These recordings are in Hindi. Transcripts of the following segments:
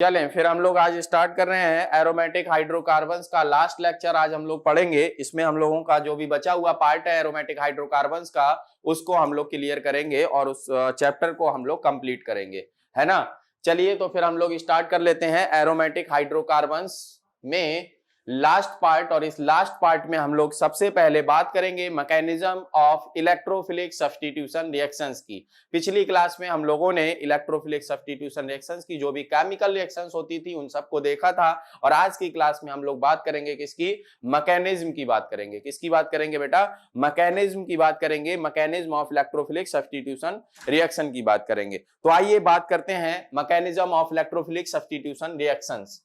चलें फिर हम लोग आज स्टार्ट कर रहे हैं एरोमेटिक हाइड्रोकार्बन्स का लास्ट लेक्चर आज हम लोग पढ़ेंगे। इसमें हम लोगों का जो भी बचा हुआ पार्ट है एरोमेटिक हाइड्रोकार्बन्स का उसको हम लोग क्लियर करेंगे और उस चैप्टर को हम लोग कंप्लीट करेंगे, है ना। चलिए तो फिर हम लोग स्टार्ट कर लेते हैं एरोमेटिक हाइड्रोकार्बन्स में लास्ट पार्ट। और इस लास्ट पार्ट में हम लोग सबसे पहले बात करेंगे mechanism of electrophilic substitution reactions की। पिछली क्लास में हम लोगों ने इलेक्ट्रोफिलिक सब्स्टिट्यूशन रिएक्शंस की जो भी केमिकल रिएक्शंस होती थी उन सबको देखा था। और आज की क्लास में हम लोग बात करेंगे किसकी, मैकेनिज्म की बात करेंगे। किसकी बात करेंगे बेटा, मैकेनिज्म की बात करेंगे। Mechanism of electrophilic substitution reaction की बात करेंगे। तो आइए बात करते हैं mechanism of electrophilic substitution reactions.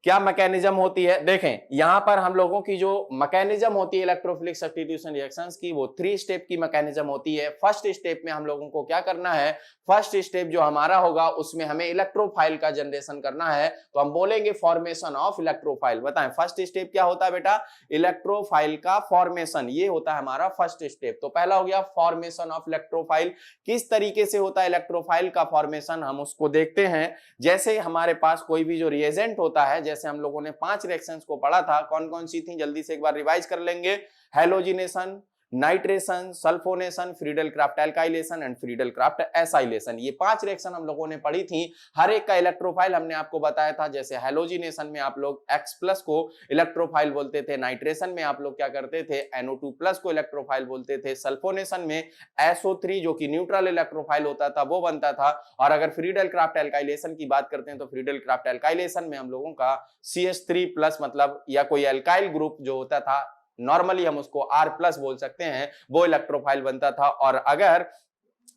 क्या मैकेनिज्म होती है, देखें यहां पर हम लोगों की जो मैकेनिज्म होती है इलेक्ट्रोफिलिक सब्स्टिट्यूशन रिएक्शंस की वो 3 स्टेप की मैकेनिज्म होती है। फर्स्ट स्टेप में हम लोगों को क्या करना है, फर्स्ट स्टेप जो हमारा होगा उसमें हमें इलेक्ट्रोफाइल का जनरेशन करना है। तो हम बोलेंगे फॉर्मेशन ऑफ इलेक्ट्रोफाइल। बताएं फर्स्ट स्टेप क्या होता है बेटा, इलेक्ट्रोफाइल का फॉर्मेशन, ये होता है हमारा फर्स्ट स्टेप। तो पहला हो गया फॉर्मेशन ऑफ इलेक्ट्रोफाइल। किस तरीके से होता है इलेक्ट्रोफाइल का फॉर्मेशन, हम उसको देखते हैं। जैसे हमारे पास कोई भी जो रिएजेंट होता है, जैसे हम लोगों ने 5 रिएक्शंस को पढ़ा था, कौन कौन सी थी जल्दी से एक बार रिवाइज कर लेंगे। Halogenation, nitration, sulphonation, Friedel craft alkylation and Friedel Crafts acylation, ये 5 रिएक्शन हम लोगों ने पढ़ी थी। हर एक का इलेक्ट्रोफाइल हमने आपको बताया था। जैसे हैलोजिनेशन में आप लोग X+ को इलेक्ट्रोफाइल बोलते थे, नाइट्रेशन में आप लोग क्या करते थे, NO2+ को इलेक्ट्रोफाइल बोलते थे, सल्फोनेशन में SO3 जो कि न्यूट्रल इलेक्ट्रोफाइल होता था वो बनता था। और अगर फ्रीडल क्राफ्ट एल्काइलेशन की बात करते हैं तो फ्रीडल क्राफ्ट एल्काइलेशन में हम लोगों का CH3+ मतलब या कोई एल्काइल ग्रुप जो होता था, नॉर्मली हम उसको R+ बोल सकते हैं, वो इलेक्ट्रोफाइल बनता था। और अगर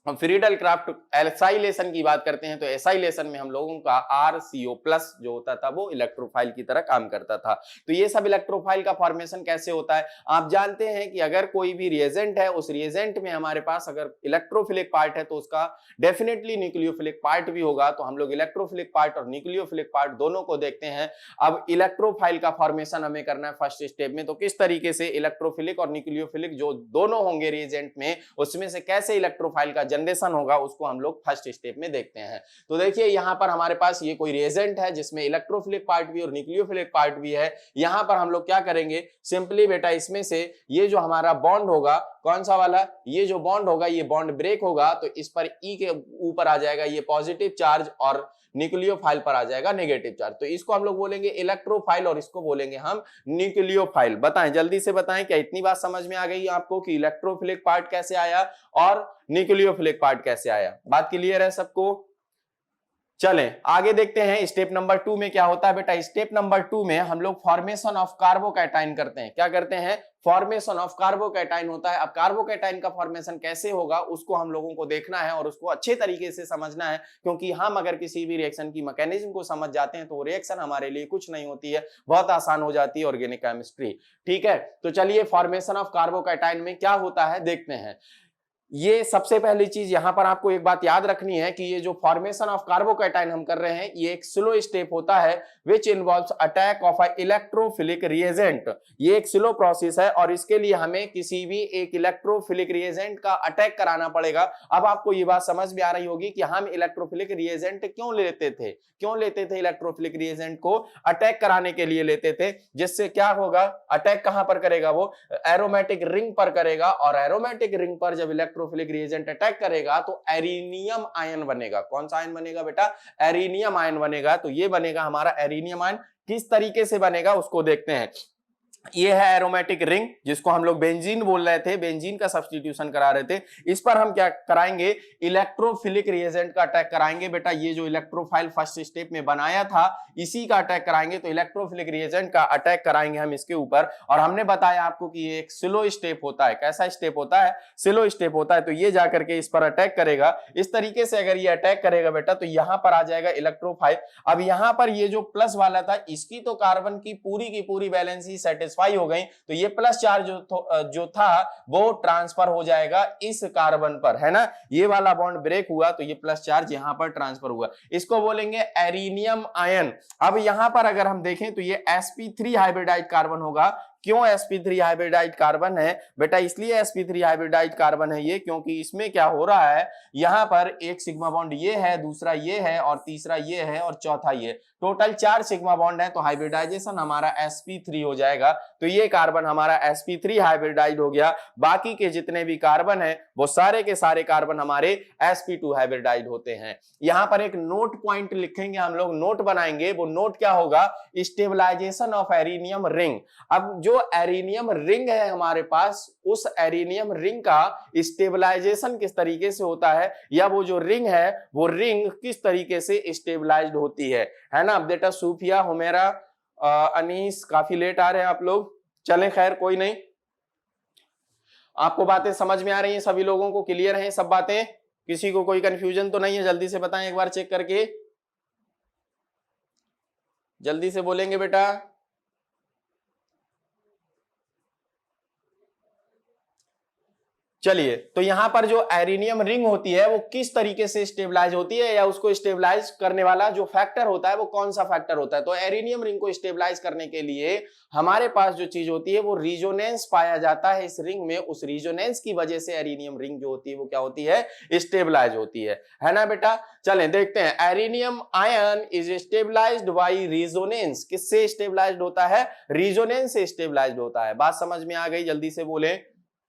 हम फ्रीडल क्राफ्ट एसाइलेशन की बात करते हैं तो एसाइलेशन में हम लोगों का RCO+ जो होता था वो इलेक्ट्रोफाइल की तरह काम करता था। तो ये सब इलेक्ट्रोफाइल का फॉर्मेशन कैसे होता है, आप जानते हैं कि अगर कोई भी रिएजेंट है, उस रिएजेंट में हमारे पास अगर इलेक्ट्रोफिलिक पार्ट है तो उसका डेफिनेटली न्यूक्लियोफिलिक पार्ट भी होगा। तो हम लोग इलेक्ट्रोफिलिक पार्ट और न्यूक्लियोफिलिक पार्ट दोनों को देखते हैं। अब इलेक्ट्रोफाइल का फॉर्मेशन हमें करना है फर्स्ट स्टेप में। तो किस तरीके से इलेक्ट्रोफिलिक और न्यूक्लियोफिलिक जो दोनों होंगे रिएजेंट में, उसमें से कैसे इलेक्ट्रोफाइल का जनरेशन होगा उसको हम लोग फर्स्ट स्टेप में देखते हैं। तो देखिए यहां पर हमारे पास ये कोई रिएजेंट है जिसमें इलेक्ट्रोफिलिक पार्ट भी और न्यूक्लियोफिलिक पार्ट भी है। यहां पर हम लोग क्या करेंगे, सिंपली बेटा इसमें से ये जो हमारा बॉन्ड होगा, कौन सा वाला, ये जो बॉन्ड होगा ये बॉन्ड ब्रेक होगा तो इस पर E के ऊपर आ जाएगा ये पॉजिटिव चार्ज और न्यूक्लियोफाइल पर आ जाएगा नेगेटिव चार्ज। तो इसको हम लोग बोलेंगे इलेक्ट्रोफाइल और इसको बोलेंगे हम न्यूक्लियोफाइल। बताएं जल्दी से बताएं, क्या इतनी बात समझ में आ गई आपको कि इलेक्ट्रोफिलिक पार्ट कैसे आया और न्यूक्लियोफिलिक पार्ट कैसे आया, बात क्लियर है सबको। चलें आगे देखते हैं स्टेप नंबर 2 में क्या होता है बेटा। स्टेप नंबर 2 में हम लोग फॉर्मेशन ऑफ कार्बोकैटाइन करते हैं। क्या करते हैं, फॉर्मेशन ऑफ कार्बोकैटाइन होता है। अब कार्बोकैटाइन का फॉर्मेशन कैसे होगा उसको हम लोगों को देखना है और उसको अच्छे तरीके से समझना है, क्योंकि हम अगर किसी भी रिएक्शन की मैकेनिज्म को समझ जाते हैं तो वो रिएक्शन हमारे लिए कुछ नहीं होती है, बहुत आसान हो जाती है ऑर्गेनिक केमिस्ट्री। ठीक है, तो चलिए फॉर्मेशन ऑफ कार्बोकैटाइन में क्या होता है देखते हैं। ये सबसे पहली चीज यहां पर आपको एक बात याद रखनी है कि ये जो फॉर्मेशन ऑफ कार्बोकैटाइन हम कर रहे हैं ये एक स्लो स्टेप होता है which involves attack of a electrophilic reagent. ये एक स्लो प्रोसेस है और इसके लिए हमें किसी भी एक इलेक्ट्रोफिलिक रिएजेंट का अटैक कराना पड़ेगा। अब आपको ये बात समझ में आ रही होगी कि हम इलेक्ट्रोफिलिक रिएजेंट क्यों लेते थे इलेक्ट्रोफिलिक रिएजेंट को अटैक कराने के लिए लेते थे, जिससे क्या होगा, अटैक कहां पर करेगा, वो एरोमेटिक रिंग पर करेगा। और एरोमेटिक रिंग पर जब इलेक्ट्रोफिलिक रिएजेंट अटैक करेगा तो एरिनियम आयन बनेगा। कौन सा आयन बनेगा बेटा, एरिनियम आयन बनेगा। तो ये बनेगा हमारा एरिनियम आयन। किस तरीके से बनेगा उसको देखते हैं। ये है एरोमेटिक रिंग जिसको हम लोग बेंजीन बोल रहे थे, बेंजीन का सब्स्टिट्यूशन करा रहे थे। इस पर हम क्या कराएंगे, इलेक्ट्रोफिलिक रिएजेंट का अटैक कराएंगे बेटा। ये जो इलेक्ट्रोफाइल फर्स्ट स्टेप में बनाया था इसी का अटैक कराएंगे। तो इलेक्ट्रोफिलिक रिएजेंट का अटैक कराएंगे हम इसके ऊपर। और हमने बताया आपको कि ये एक स्लो स्टेप होता है। कैसा स्टेप होता है, स्लो स्टेप होता है। तो ये जाकर के इस पर अटैक करेगा। इस तरीके से अगर ये अटैक करेगा बेटा तो यहां पर आ जाएगा इलेक्ट्रोफाइल। अब यहां पर ये जो प्लस वाला था इसकी तो कार्बन की पूरी बैलेंस सेटिस्फाई हो गई। तो ये प्लस चार्ज जो था वो ट्रांसफर हो जाएगा इस कार्बन पर, है ना। ये वाला बॉन्ड ब्रेक हुआ तो ये प्लस चार्ज यहां पर ट्रांसफर हुआ, इसको बोलेंगे एरिनियम आयन। अब यहां पर अगर हम देखें तो ये sp3 हाइब्रिडाइज्ड कार्बन होगा। क्यों sp3 हाइब्रिडाइड कार्बन है बेटा? इसलिए sp3 हाइब्रिडाइड कार्बन है ये, क्योंकि इसमें क्या हो रहा है, यहां पर एक सिग्मा बॉन्ड ये है, दूसरा ये है और तीसरा ये है और चौथा ये, टोटल 4 सिग्मा बॉन्ड है। तो हाइब्रिडाइजेशन हमारा sp3 हो जाएगा। तो ये कार्बन हमारा sp3 हाइब्रिडाइड हो गया। बाकी के जितने भी कार्बन है वो सारे के सारे कार्बन हमारे sp2 हाइब्रिडाइड होते हैं। यहां पर एक नोट पॉइंट लिखेंगे हम लोग, नोट बनाएंगे। वो नोट क्या होगा? Stabilisation of arenium ring. अब जो एरिनियम रिंग है हमारे पास, उस एरिनियम रिंग का स्टेबलाइजेशन किस तरीके से होता है, या वो जो रिंग है वो रिंग किस तरीके से स्टेबलाइज्ड होती है ना। अब बेटा सूफिया, हुमेरा, अनीस काफी लेट आ रहे हैं आप लोग, चलें खैर कोई नहीं। आपको बातें समझ में आ रही हैं? सभी लोगों को क्लियर है सब बातें? किसी को कोई कंफ्यूजन तो नहीं है? जल्दी से बताएं एक बार चेक करके, जल्दी से बोलेंगे बेटा। चलिए, तो यहां पर जो एरिनियम रिंग होती है वो किस तरीके से स्टेबलाइज होती है, या उसको स्टेबलाइज करने वाला जो फैक्टर होता है वो कौन सा फैक्टर होता है? तो एरिनियम रिंग को स्टेबलाइज करने के लिए हमारे पास जो चीज होती है वो रिजोनेंस पाया जाता है इस रिंग में। उस रिजोनेंस की वजह से एरिनियम रिंग जो होती है वो क्या होती है? स्टेबलाइज होती है ना बेटा। चलें देखते हैं, arenium ion is stabilised by resonance. किससे स्टेबलाइज्ड होता है? रिजोनेंस से स्टेबलाइज्ड होता है। बात समझ में आ गई? जल्दी से बोले,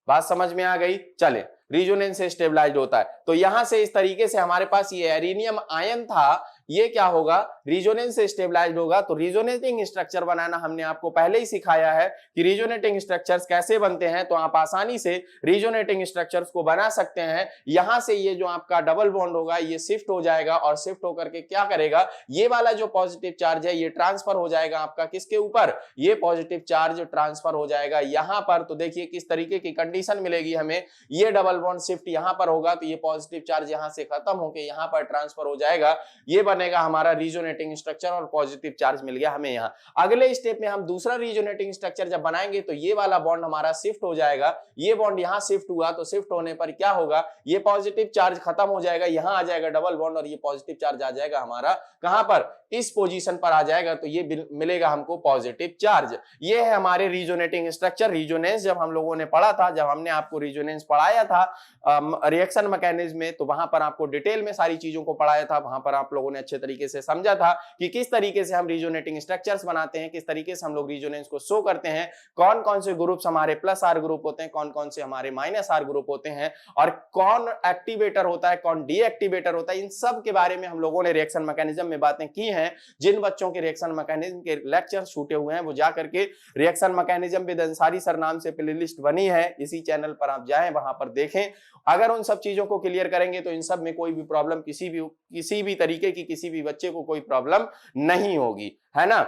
बात समझ में आ गई? चले, रिजोनेंस से स्टेबलाइज्ड होता है। तो यहां से इस तरीके से हमारे पास ये एरिनियम आयन था, ये क्या होगा? रिजोनेंस से स्टेबलाइज्ड होगा। तो रिजोनेटिंग स्ट्रक्चर बनाना हमने आपको पहले ही सिखाया है कि रिजोनेटिंग स्ट्रक्चर्स कैसे बनते हैं। तो आप आसानी से रिजोनेटिंग स्ट्रक्चर्स को बना सकते हैं। यहां से ये जो आपका डबल बॉन्ड होगा ये शिफ्ट हो जाएगा, और शिफ्ट होकर के क्या करेगा, ये वाला जो पॉजिटिव चार्ज है ये ट्रांसफर हो जाएगा आपका किसके ऊपर? ये पॉजिटिव चार्ज ट्रांसफर हो जाएगा यहां पर। तो देखिए किस तरीके की कंडीशन मिलेगी हमें, ये डबल बॉन्ड शिफ्ट यहां पर होगा तो ये पॉजिटिव चार्ज यहां से खत्म होकर यहां पर ट्रांसफर हो जाएगा। ये बनेगा हमारा रिजोनेटिंग स्ट्रक्चर और पॉजिटिव चार्ज मिल गया हमें यहां। अगले स्टेप में हम दूसरा रिजोनेटिंग स्ट्रक्चर जब बनाएंगे तो ये वाला बॉन्ड हमारा शिफ्ट हो जाएगा। ये बॉन्ड यहां शिफ्ट हुआ तो शिफ्ट होने पर क्या होगा, ये पॉजिटिव चार्ज खत्म हो जाएगा, यहां आ जाएगा डबल बॉन्ड और ये पॉजिटिव चार्ज आ जाएगा हमारा कहां पर? इस पोजीशन पर आ जाएगा। तो ये मिलेगा हमको पॉजिटिव चार्ज। ये है हमारे रिजोनेटिंग स्ट्रक्चर। रिजोनेंस जब हम लोगों ने पढ़ा था, जब हमने आपको रिजोनेंस पढ़ाया था रिएक्शन मैकेनिज्म में, तो वहां पर आपको डिटेल में सारी चीजों को पढ़ाया था। वहां पर आप लोगों ने अच्छे तरीके से समझा था कि किस तरीके से हम रिजोनेटिंग स्ट्रक्चर्स बनाते हैं, किस तरीके से हम लोग रिजोनेंस को शो करते हैं, कौन कौन से ग्रुप्स हमारे प्लस आर ग्रुप होते हैं, कौन कौन से हमारे माइनस आर ग्रुप होते हैं, और कौन एक्टिवेटर होता है, कौन डीएक्टिवेटर होता है। इन सब के बारे में हम लोगों ने रिएक्शन मैकेनिज्म में बातें की हैं। जिन बच्चों के रिएक्शन मैकेनिज्म के लेक्चर छूटे हुए हैं वो जाकर के reaction mechanism with Ansari sir नाम से प्लेलिस्ट बनी है, इसी चैनल पर आप जाएं, वहां पर देखें। अगर उन सब चीजों को क्लियर करेंगे तो इन सब में कोई भी प्रॉब्लम, किसी भी तरीके की किसी भी बच्चे को कोई प्रॉब्लम नहीं होगी, है ना।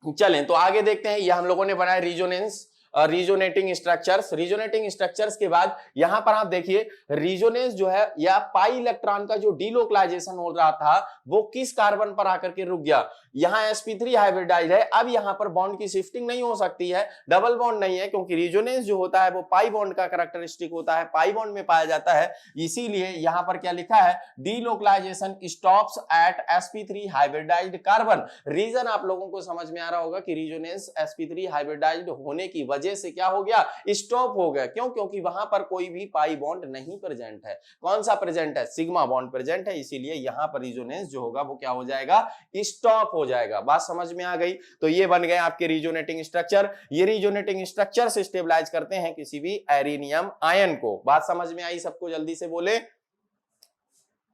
चलें तो आगे देखते हैं। ये हम लोगों ने बनाया resonance, resonating structures. Resonating structures के बाद यहां पर आप देखिए रिजोनेंस जो है, या पाई इलेक्ट्रॉन का जो डीलोकलाइजेशन हो रहा था वो किस कार्बन पर आकर के रुक गया? यहां sp3 हाइब्रिडाइड है। अब यहां पर बॉन्ड की शिफ्टिंग नहीं हो सकती है, डबल बॉन्ड नहीं है, क्योंकि रिजोनेंस जो होता है वो पाई बॉन्ड का कैरेक्टरिस्टिक होता है, पाई बॉन्ड में पाया जाता है। इसीलिए यहां पर क्या लिखा है? Delocalisation stops at sp3 hybridised carbon. Reason आप लोगों को समझ में आ रहा होगा कि रिजोनेंस sp3 हाइब्रिडाइड होने की वजह से क्या हो गया? स्टॉप हो गया। क्यों? क्योंकि वहां पर कोई भी पाई बॉन्ड नहीं प्रेजेंट है। कौन सा प्रेजेंट है? सिग्मा बॉन्ड प्रेजेंट है। इसीलिए यहां पर रिजोनेंस जो होगा वो क्या हो जाएगा? स्टॉप हो जाएगा। बात समझ में आ गई? तो ये बन गए आपके रिजोनेटिंग स्ट्रक्चर। ये रिजोनेटिंग स्ट्रक्चर से स्टेबलाइज करते हैं किसी भी एरिनियम आयन को। बात समझ में आई सबको? जल्दी से बोले।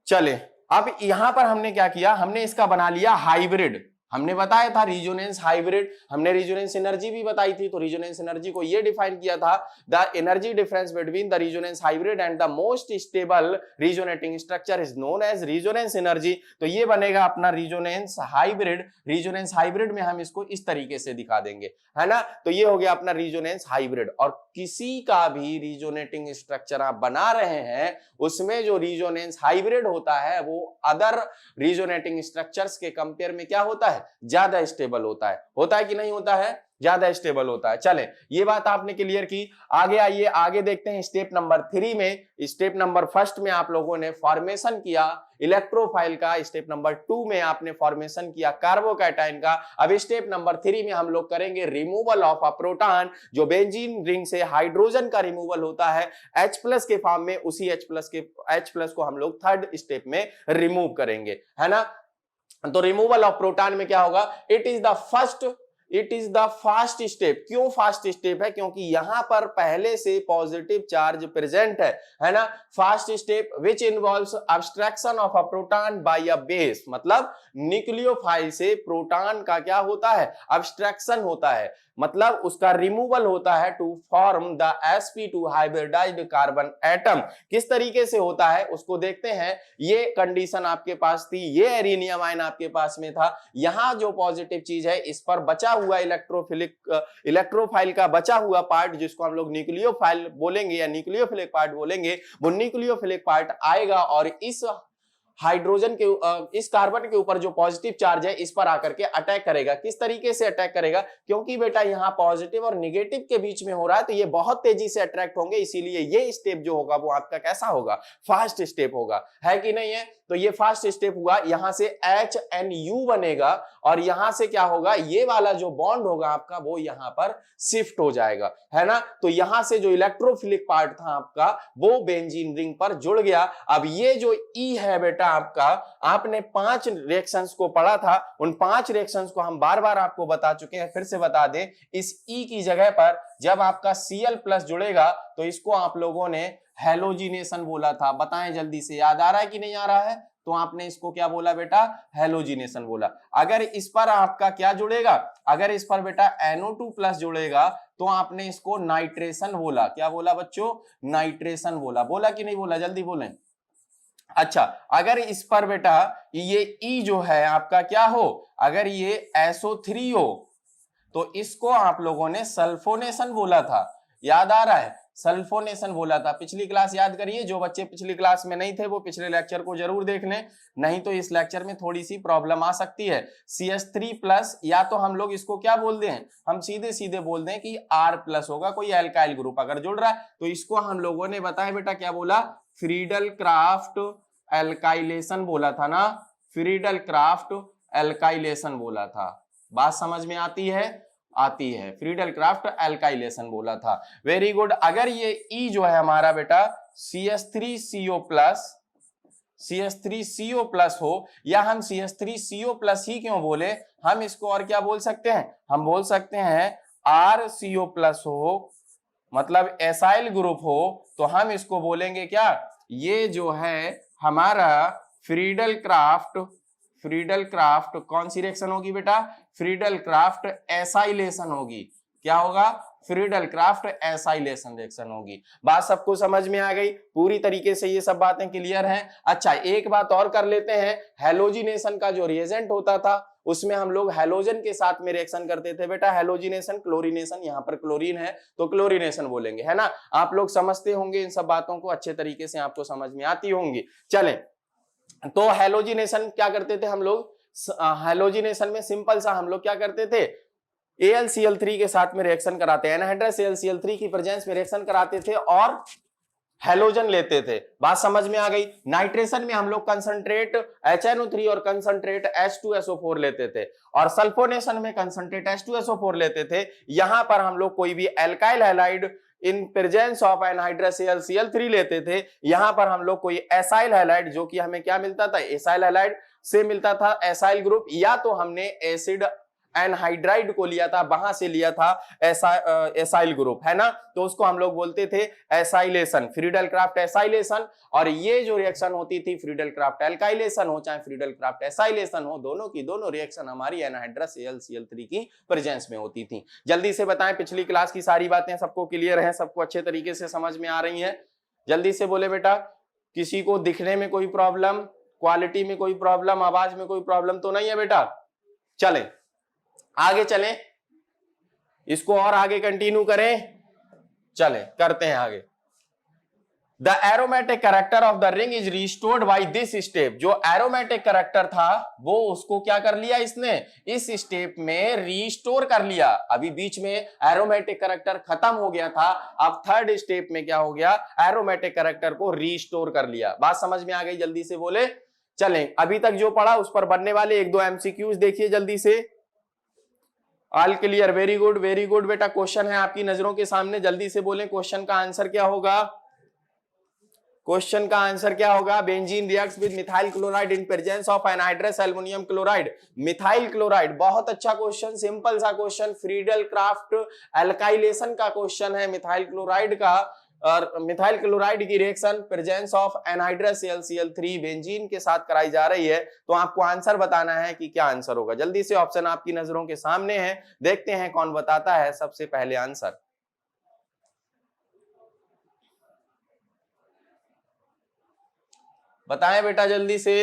चले, अब यहां पर हमने क्या किया, हमने इसका बना लिया हाइब्रिड। हमने बताया था रिजोनेंस हाइब्रिड, हमने रिजोनेंस एनर्जी भी बताई थी। तो रिजोनेंस एनर्जी को ये डिफाइन किया था, the energy difference between the resonance hybrid and the most stable resonating structure is known as resonance energy. तो ये बनेगा अपना रिजोनेंस हाइब्रिड। रिजोनेंस हाइब्रिड में हम इसको इस तरीके से दिखा देंगे, है ना। तो ये हो गया अपना रिजोनेंस हाइब्रिड। और किसी का भी रिजोनेटिंग स्ट्रक्चर आप बना रहे हैं उसमें जो रिजोनेंस हाइब्रिड होता है वो अदर रिजोनेटिंग स्ट्रक्चर्स के कंपेयर में क्या होता है? ज्यादा स्टेबल होता है कि नहीं होता है? ज्यादा स्टेबल होता है। चले, ये बात आपने क्लियर की। आगे आइए, आगे देखते हैं स्टेप नंबर 3 में। स्टेप नंबर फर्स्ट में आप लोगों ने फॉर्मेशन किया इलेक्ट्रोफाइल का, स्टेप नंबर 2 में आपने फॉर्मेशन किया कार्बोकैटायन का। अब स्टेप नंबर 3 में हम लोग करेंगे रिमूवल ऑफ अ प्रोटॉन, जो बेंजीन रिंग से हाइड्रोजन का रिमूवल होता है H+ के फॉर्म में, उसी H+ को हम लोग थर्ड स्टेप में रिमूव करेंगे, है ना। तो रिमूवल ऑफ प्रोटॉन में क्या होगा, it is the fast step. क्यों फास्ट स्टेप है, क्योंकि यहां पर पहले से पॉजिटिव चार्ज प्रेजेंट है ना। Fast step which involves abstraction of a proton by a base, मतलब न्यूक्लियोफाइल से प्रोटॉन का क्या होता है, अब्स्ट्रैक्शन होता है, मतलब उसका रिमूवल होता है to form the sp2 hybridised carbon atom. किस तरीके से होता है उसको देखते हैं। ये कंडीशन आपके पास थी, ये एरिनियम आयन आपके पास में था, यहां जो पॉजिटिव चीज है इस पर बचा हुआ इलेक्ट्रोफाइल का बचा हुआ पार्ट, जिसको हम लोग न्यूक्लियोफाइल बोलेंगे या न्यूक्लियोफिलिक पार्ट बोलेंगे, वो न्यूक्लियोफिलिक पार्ट आएगा और इस हाइड्रोजन के इस कार्बन के ऊपर जो पॉजिटिव चार्ज है इस पर आकर के अटैक करेगा। किस तरीके से अटैक करेगा, क्योंकि बेटा यहाँ पॉजिटिव और निगेटिव के बीच में हो रहा है, तो ये बहुत तेजी से अट्रैक्ट होंगे, इसीलिए ये स्टेप जो होगा वो आपका कैसा होगा, फास्ट स्टेप होगा, है कि नहीं है। तो ये फास्ट स्टेप हुआ, यहां से HNU बनेगा और यहां से क्या होगा, ये वाला जो बॉन्ड होगा आपका वो यहां पर शिफ्ट हो जाएगा, है ना। तो यहां से जो इलेक्ट्रोफिलिक पार्ट था आपका वो बेंजीन रिंग पर जुड़ गया। अब ये जो E है बेटा आपका, आपने 5 रिएक्शंस को पढ़ा था, उन 5 रिएक्शंस को हम बार बार आपको बता चुके हैं, फिर से बता दें। इस E की जगह पर जब आपका Cl+ जुड़ेगा तो इसको आप लोगों ने हेलोजिनेशन बोला था। बताएं जल्दी से, याद आ रहा है कि नहीं आ रहा है। तो आपने इसको क्या बोला बेटा, हेलोजिनेशन बोला। अगर इस पर आपका क्या जुड़ेगा, अगर इस पर बेटा NO2+ जुड़ेगा तो आपने इसको नाइट्रेशन बोला। क्या बोला बच्चों, नाइट्रेशन बोला। बोला कि नहीं बोला, जल्दी बोलें। अच्छा, अगर इस पर बेटा ये E जो है आपका क्या हो, अगर ये SO3 हो तो इसको आप लोगों ने सल्फोनेशन बोला था। याद आ रहा है, सल्फोनेशन बोला था। पिछली क्लास याद करिए, जो बच्चे पिछली क्लास में नहीं थे वो पिछले लेक्चर को जरूर देख लें, नहीं तो इस लेक्चर में थोड़ी सी प्रॉब्लम आ सकती है। CH3+, या तो हम लोग इसको क्या बोल दें, हम सीधे सीधे बोल दें कि R+ होगा, कोई एल्काइल ग्रुप अगर जुड़ रहा है तो इसको हम लोगों ने बताया बेटा क्या बोला, फ्रीडल क्राफ्ट एल्काइलेशन बोला था ना, फ्रीडल क्राफ्ट एल्काइलेशन बोला था। बात समझ में आती है, आती है, फ्रीडल क्राफ्ट एल्काइलेशन बोला था। Very good. अगर ये E जो है हमारा बेटा CH3CO+ हो, या हम CH3CO+ ही क्यों बोले, हम इसको और क्या बोल सकते हैं, हम बोल सकते हैं RCO+ हो, मतलब एसाइल ग्रुप हो, तो हम इसको बोलेंगे क्या, ये जो है हमारा फ्रीडल क्राफ्ट कौन सी रिएक्शन होगी बेटा, फ्रीडल क्राफ्ट एसाइलेशन होगी। क्या होगा, फ्रीडल क्राफ्ट एसाइलेशन रिएक्शन होगी। बात सबको समझ में आ गई, पूरी तरीके से ये सब बातें क्लियर हैं। अच्छा, एक बात और कर लेते हैं, हेलोजिनेशन का जो रिएजेंट होता था उसमें हम लोग हेलोजन के साथ में रिएक्शन करते थे बेटा, हेलोजिनेशन, क्लोरीनेशन, यहाँ पर क्लोरीन है तो क्लोरीनेशन बोलेंगे, है ना। आप लोग समझते होंगे इन सब बातों को, अच्छे तरीके से आपको समझ में आती होंगी। चलें, तो हेलोजिनेशन क्या करते थे हम लोग, हेलोजिनेशन में सिंपल सा हम लोग क्या करते थे, AlCl3 के साथ में रिएक्शन कराते हैं, एनहाइड्रस AlCl3 की प्रेजेंस में रिएक्शन कराते थे और हेलोजन लेते थे। बात समझ में आ गई। नाइट्रेशन में हम लोग कंसंट्रेट HNO3 और कंसंट्रेट H2SO4 लेते थे, और सल्फोनेशन में कंसंट्रेट H2SO4 लेते थे। यहां पर हम लोग कोई भी alkyl halide in presence of anhydrous AlCl3 लेते थे। यहां पर हम लोग कोई एसाइल हैलाइड, जो कि हमें क्या मिलता था, एसाइल हैलाइड से मिलता था एसाइल ग्रुप, या तो हमने एसिड एनहाइड्राइड को लिया था, वहां से लिया था एसाइल ग्रुप, है ना। तो उसको हम लोग बोलते थे एसाइलेशन, फ्रीडल क्राफ्ट एसाइलेशन। और ये जो रिएक्शन होती थी, फ्रीडल क्राफ्ट एल्काइलेशन हो चाहे फ्रीडल क्राफ्ट एसाइलेशन हो, दोनों की दोनों रिएक्शन हमारी एनहाइड्रस AlCl3 की प्रेजेंस में होती थी। जल्दी से बताएं, पिछली क्लास की सारी बातें सबको क्लियर है, सबको अच्छे तरीके से समझ में आ रही है, जल्दी से बोले बेटा। किसी को दिखने में कोई प्रॉब्लम, क्वालिटी में कोई प्रॉब्लम, आवाज में कोई प्रॉब्लम तो नहीं है बेटा। चलें आगे चलें, इसको और आगे कंटिन्यू करें, चलें करते हैं आगे। The aromatic character of the ring is restored by this step. जो एरोमेटिक कैरेक्टर था वो उसको क्या कर लिया इसने, इस स्टेप में रिस्टोर कर लिया। अभी बीच में एरोमेटिक कैरेक्टर खत्म हो गया था, अब थर्ड स्टेप में क्या हो गया, एरोमेटिक कैरेक्टर को रिस्टोर कर लिया। बात समझ में आ गई, जल्दी से बोले। चलें, अभी तक जो पढ़ा उस पर बनने वाले एक दो एमसीक्यूज देखिए जल्दी से। All clear, very good very good बेटा। क्वेश्चन है आपकी नजरों के सामने, जल्दी से बोलें क्वेश्चन का आंसर क्या होगा। क्वेश्चन का आंसर क्या होगा, benzene reacts with methyl chloride in presence of anhydrous aluminium chloride. Methyl chloride, बहुत अच्छा क्वेश्चन, सिंपल सा क्वेश्चन, फ्रीडल क्राफ्ट एल्काइलेशन का क्वेश्चन है मिथाइल क्लोराइड का। और मिथाइल क्लोराइड की reaction presence of anhydrous ClCl3 benzene के साथ कराई जा रही है, तो आपको आंसर बताना है कि क्या आंसर होगा। जल्दी से, ऑप्शन आपकी नजरों के सामने है, देखते हैं कौन बताता है सबसे पहले आंसर। बताएं बेटा जल्दी से।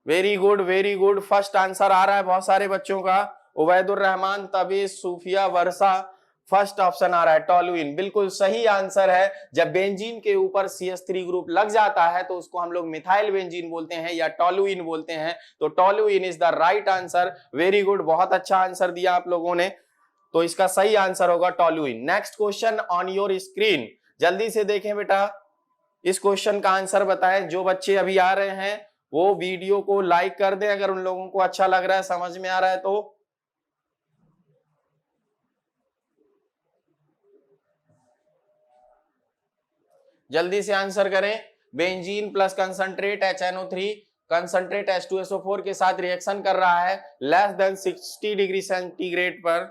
Very good very good, first answer आ रहा है बहुत सारे बच्चों का। उबैदुर रहमान, तबीस, सूफिया, वर्षा, फर्स्ट ऑप्शन आ रहा है टॉलुइन, बिल्कुल सही आंसर है। जब बेंजीन के ऊपर CH3 ग्रुप लग जाता है तो उसको हम लोग मिथाइल बेंजीन बोलते हैं या टॉलुइन बोलते हैं, तो toluene is the right answer. Very good, बहुत अच्छा आंसर दिया आप लोगों ने, तो इसका सही आंसर होगा toluene. Next question on your screen, जल्दी से देखें बेटा, इस क्वेश्चन का आंसर बताएं। जो बच्चे अभी आ रहे हैं वो वीडियो को लाइक कर दें अगर उन लोगों को अच्छा लग रहा है, समझ में आ रहा है तो। जल्दी से आंसर करें। Benzene plus concentrate HNO3 concentrate H2SO4 के साथ रिएक्शन कर रहा है लेस देन 60 डिग्री सेंटीग्रेड पर,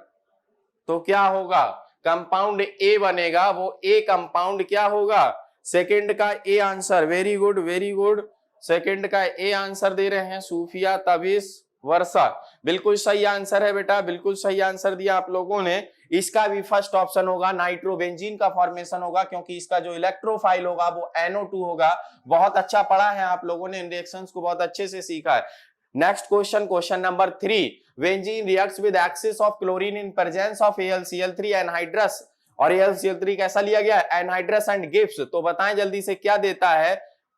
तो क्या होगा, कंपाउंड A बनेगा। वो A कंपाउंड क्या होगा, सेकंड का A answer. Very good very good, second का ए आंसर दे रहे हैं सूफिया, तबिस, वर्षा, बिल्कुल सही आंसर है बेटा, बिल्कुल सही आंसर दिया आप लोगों ने। इसका भी फर्स्ट ऑप्शन होगा, नाइट्रोबेंजीन का फॉर्मेशन होगा, क्योंकि इसका जो इलेक्ट्रोफाइल होगा वो NO2 होगा। बहुत अच्छा पढ़ा है आप लोगों ने, इन रिएक्शंस को बहुत अच्छे से सीखा है। Next question, question number 3, benzene reacts with excess of chlorine in presence of AlCl3 anhydrous, और AlCl3 कैसा लिया गया, एनहाइड्रस एंड गिब्स। तो बताएं जल्दी से क्या देता है,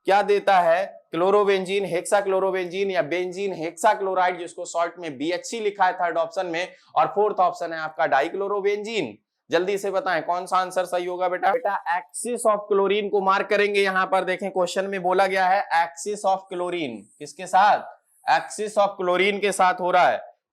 क्या देता है, क्लोरोबेंजीन, हेक्साक्लोरोबेंजीन या बेंजीन हेक्साक्लोराइड, जिसको शॉर्ट में BHC लिखा है थर्ड ऑप्शन में, और फोर्थ ऑप्शन है आपका डाइक्लोरोबेंजीन। जल्दी से बताएं कौन सा आंसर सही होगा बेटा। बेटा एक्सिस ऑफ क्लोरीन को मार्क करेंगे, यहां पर देखें क्वेश्चन में बोला गया है एक्सिस ऑफ क्लोरीन, किसके साथ, एक्सिस ऑफ क्लोरीन के साथ हो रहा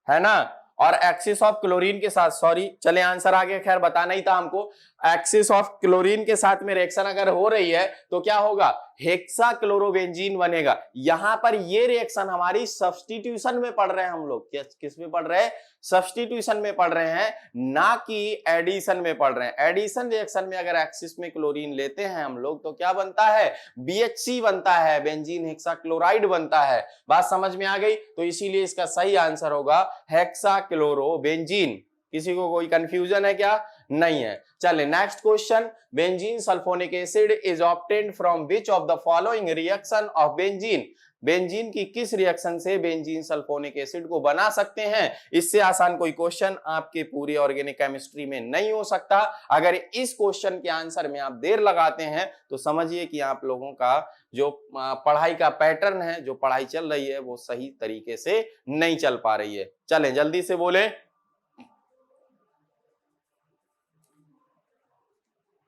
है ना, और एक्सिस ऑफ क्लोरीन के साथ, सॉरी चले आंसर आगे, खैर बताना ही था हमको। एक्सिस ऑफ क्लोरीन के साथ में रिएक्शन अगर हो रही है तो क्या होगा, हेक्साक्लोरोबेंजीन बनेगा। यहां पर ये रिएक्शन हमारी सब्स्टिट्यूशन में पढ़ रहे हैं हम लोग, किस में पढ़ रहे हैं, सब्स्टिट्यूशन में पढ़ रहे हैं, ना कि एडिशन में पढ़ रहे हैं। एडिशन रिएक्शन में अगर एक्सिस में क्लोरीन लेते हैं हम लोग तो क्या बनता है, BHC बनता है, बेंजीन हेक्साक्लोराइड बनता है। बात समझ में आ गई, तो इसीलिए इसका सही आंसर होगा हेक्साक्लोरोबेंजीन। किसी को कोई कंफ्यूजन है क्या, नहीं है। चले next question, benzene sulphonic acid is obtained from which of the following reaction of benzene, benzene की किस रिएक्शन से बेंजीन सल्फोनिक एसिड को बना सकते हैं। इससे आसान कोई क्वेश्चन आपके पूरी ऑर्गेनिक केमिस्ट्री में नहीं हो सकता। अगर इस क्वेश्चन के आंसर में आप देर लगाते हैं तो समझिए कि आप लोगों का जो पढ़ाई का पैटर्न है, जो पढ़ाई चल रही है वो सही तरीके से नहीं चल पा रही है। चलें जल्दी से बोले,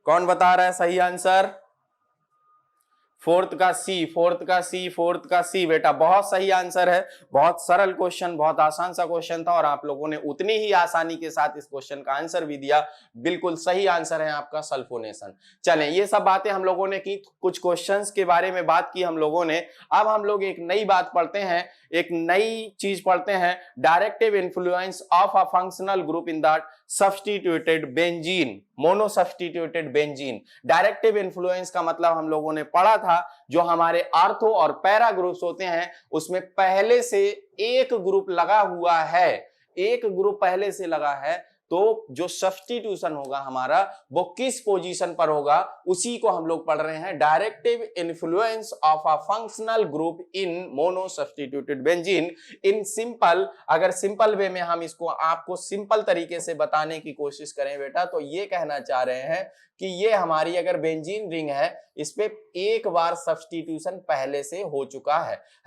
कौन बता रहा है सही आंसर, फोर्थ का सी, फोर्थ का सी, फोर्थ का सी बेटा, बहुत सही आंसर है। बहुत सरल क्वेश्चन, बहुत आसान सा क्वेश्चन था और आप लोगों ने उतनी ही आसानी के साथ इस क्वेश्चन का आंसर भी दिया। बिल्कुल सही आंसर है आपका सल्फोनेशन। चलें, ये सब बातें हम लोगों ने की, कुछ क्वेश्चंस के बारे में बात की हम लोगों ने। अब हम लोग एक नई बात पढ़ते हैं, एक नई चीज पढ़ते हैं, directive influence of a functional group in that substituted benzene, mono substituted benzene. Directive influence का मतलब हम लोगों ने पढ़ा था, जो हमारे आर्थो और पैरा ग्रुप्स होते हैं उसमें पहले से एक ग्रुप लगा हुआ है, एक ग्रुप पहले से लगा है, तो जो सब्स्टिट्यूशन होगा हमारा वो किस पोजीशन पर होगा, उसी को हम लोग पढ़ रहे हैं, directive influence of a functional group in mono substituted benzene in simple. अगर सिंपल वे में हम इसको आपको सिंपल तरीके से बताने की कोशिश करें बेटा, तो ये कहना चाह रहे हैं कि ये हमारी अगर बेंजीन रिंग है, इस पे एक बार सब्स्टिट्यूशन पहले से हो चुका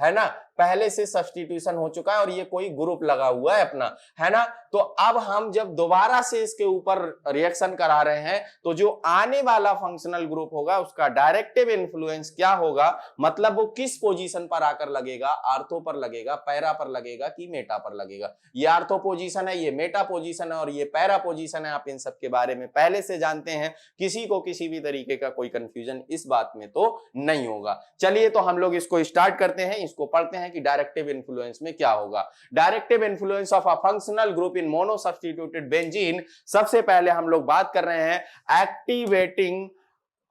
है ना, पहले से सब्स्टिट्यूशन हो चुका है और ये कोई ग्रुप लगा हुआ है अपना, है ना। तो अब हम जब दोबारा से इसके ऊपर रिएक्शन करा रहे हैं, तो जो आने वाला फंक्शनल ग्रुप होगा उसका डायरेक्टिव इन्फ्लुएंस क्या होगा, मतलब वो किस पोजीशन पर आकर लगेगा, आर्थो पर लगेगा, पैरा पर लगेगा कि मेटा पर लगेगा। ये आर्थो पोजीशन है, ये मेटा पोजीशन है और ये पैरा पोजीशन है। आप इन सब के बारे में पहले से जानते हैं, किसी को किसी भी तरीके का कोई कंफ्यूजन इस बात में तो नहीं होगा। चलिए तो हम लोग इसको स्टार्ट करते हैं, इसको पढ़ते हैं कि डायरेक्टिव इन्फ्लुएंस में क्या होगा। Directive influence of a functional group in mono substituted benzene. सबसे पहले हम लोग बात कर रहे हैं activating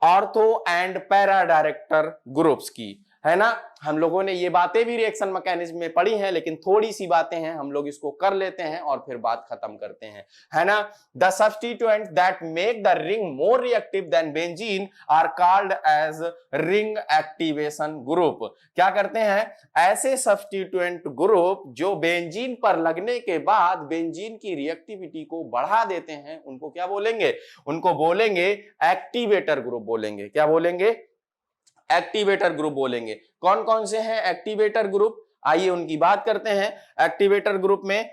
ortho and para director groups की, है ना। हम लोगों ने ये बातें भी रिएक्शन मैकेनिज्म में पढ़ी हैं, लेकिन थोड़ी सी बातें हैं, हम लोग इसको कर लेते हैं और फिर बात खत्म करते हैं, है ना। The substituent that make the ring more reactive than benzene are called as ring activation group. क्या करते हैं, ऐसे सब्स्टिट्यूएंट ग्रुप जो बेंजीन पर लगने के बाद बेंजीन की रिएक्टिविटी को बढ़ा देते हैं, उनको क्या बोलेंगे, उनको बोलेंगे एक्टिवेटर ग्रुप बोलेंगे। क्या बोलेंगे, एक्टिवेटर ग्रुप बोलेंगे। कौन कौन से हैं एक्टिवेटर ग्रुप, आइए उनकी बात करते हैं। एक्टिवेटर ग्रुप में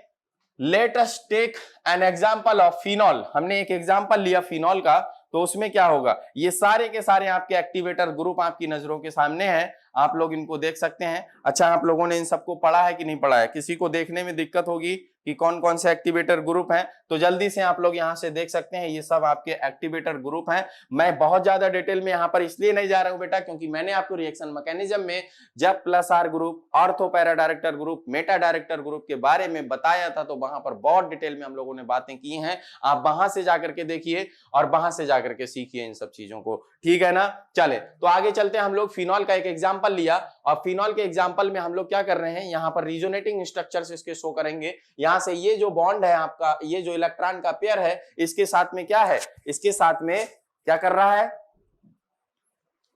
let us take an example of phenol. हमने एक एग्जांपल लिया फिनॉल का, तो उसमें क्या होगा, ये सारे के सारे आपके एक्टिवेटर ग्रुप आपकी नजरों के सामने हैं, आप लोग इनको देख सकते हैं। अच्छा, आप लोगों ने इन सबको पढ़ा है कि नहीं पढ़ा है, किसी को देखने में दिक्कत होगी कि कौन कौन से एक्टिवेटर ग्रुप हैं, तो जल्दी से आप लोग यहां से देख सकते हैं, ये सब आपके एक्टिवेटर ग्रुप हैं। मैं बहुत ज्यादा डिटेल में यहां पर इसलिए नहीं जा रहा हूं बेटा, क्योंकि मैंने आपको रिएक्शन मैकेनिज्म में जब plus R group, ortho para director group, meta director group के बारे में बताया था, तो वहां पर बहुत डिटेल में हम लोगों ने बातें की हैं। आप वहां से जाकर के देखिए और वहां से जाकर के सीखिए इन सब चीजों को, ठीक है ना। चले तो आगे चलते हैं। हम लोग फिनॉल का एक एग्जांपल लिया और फिनॉल के एग्जांपल में हम लोग क्या कर रहे हैं, यहाँ पर रिजोनेटिंग स्ट्रक्चर्स इसके शो करेंगे। यहाँ से ये जो बॉन्ड है आपका, ये जो इलेक्ट्रॉन का पेयर है, इसके साथ में क्या है, इसके साथ में क्या कर रहा है,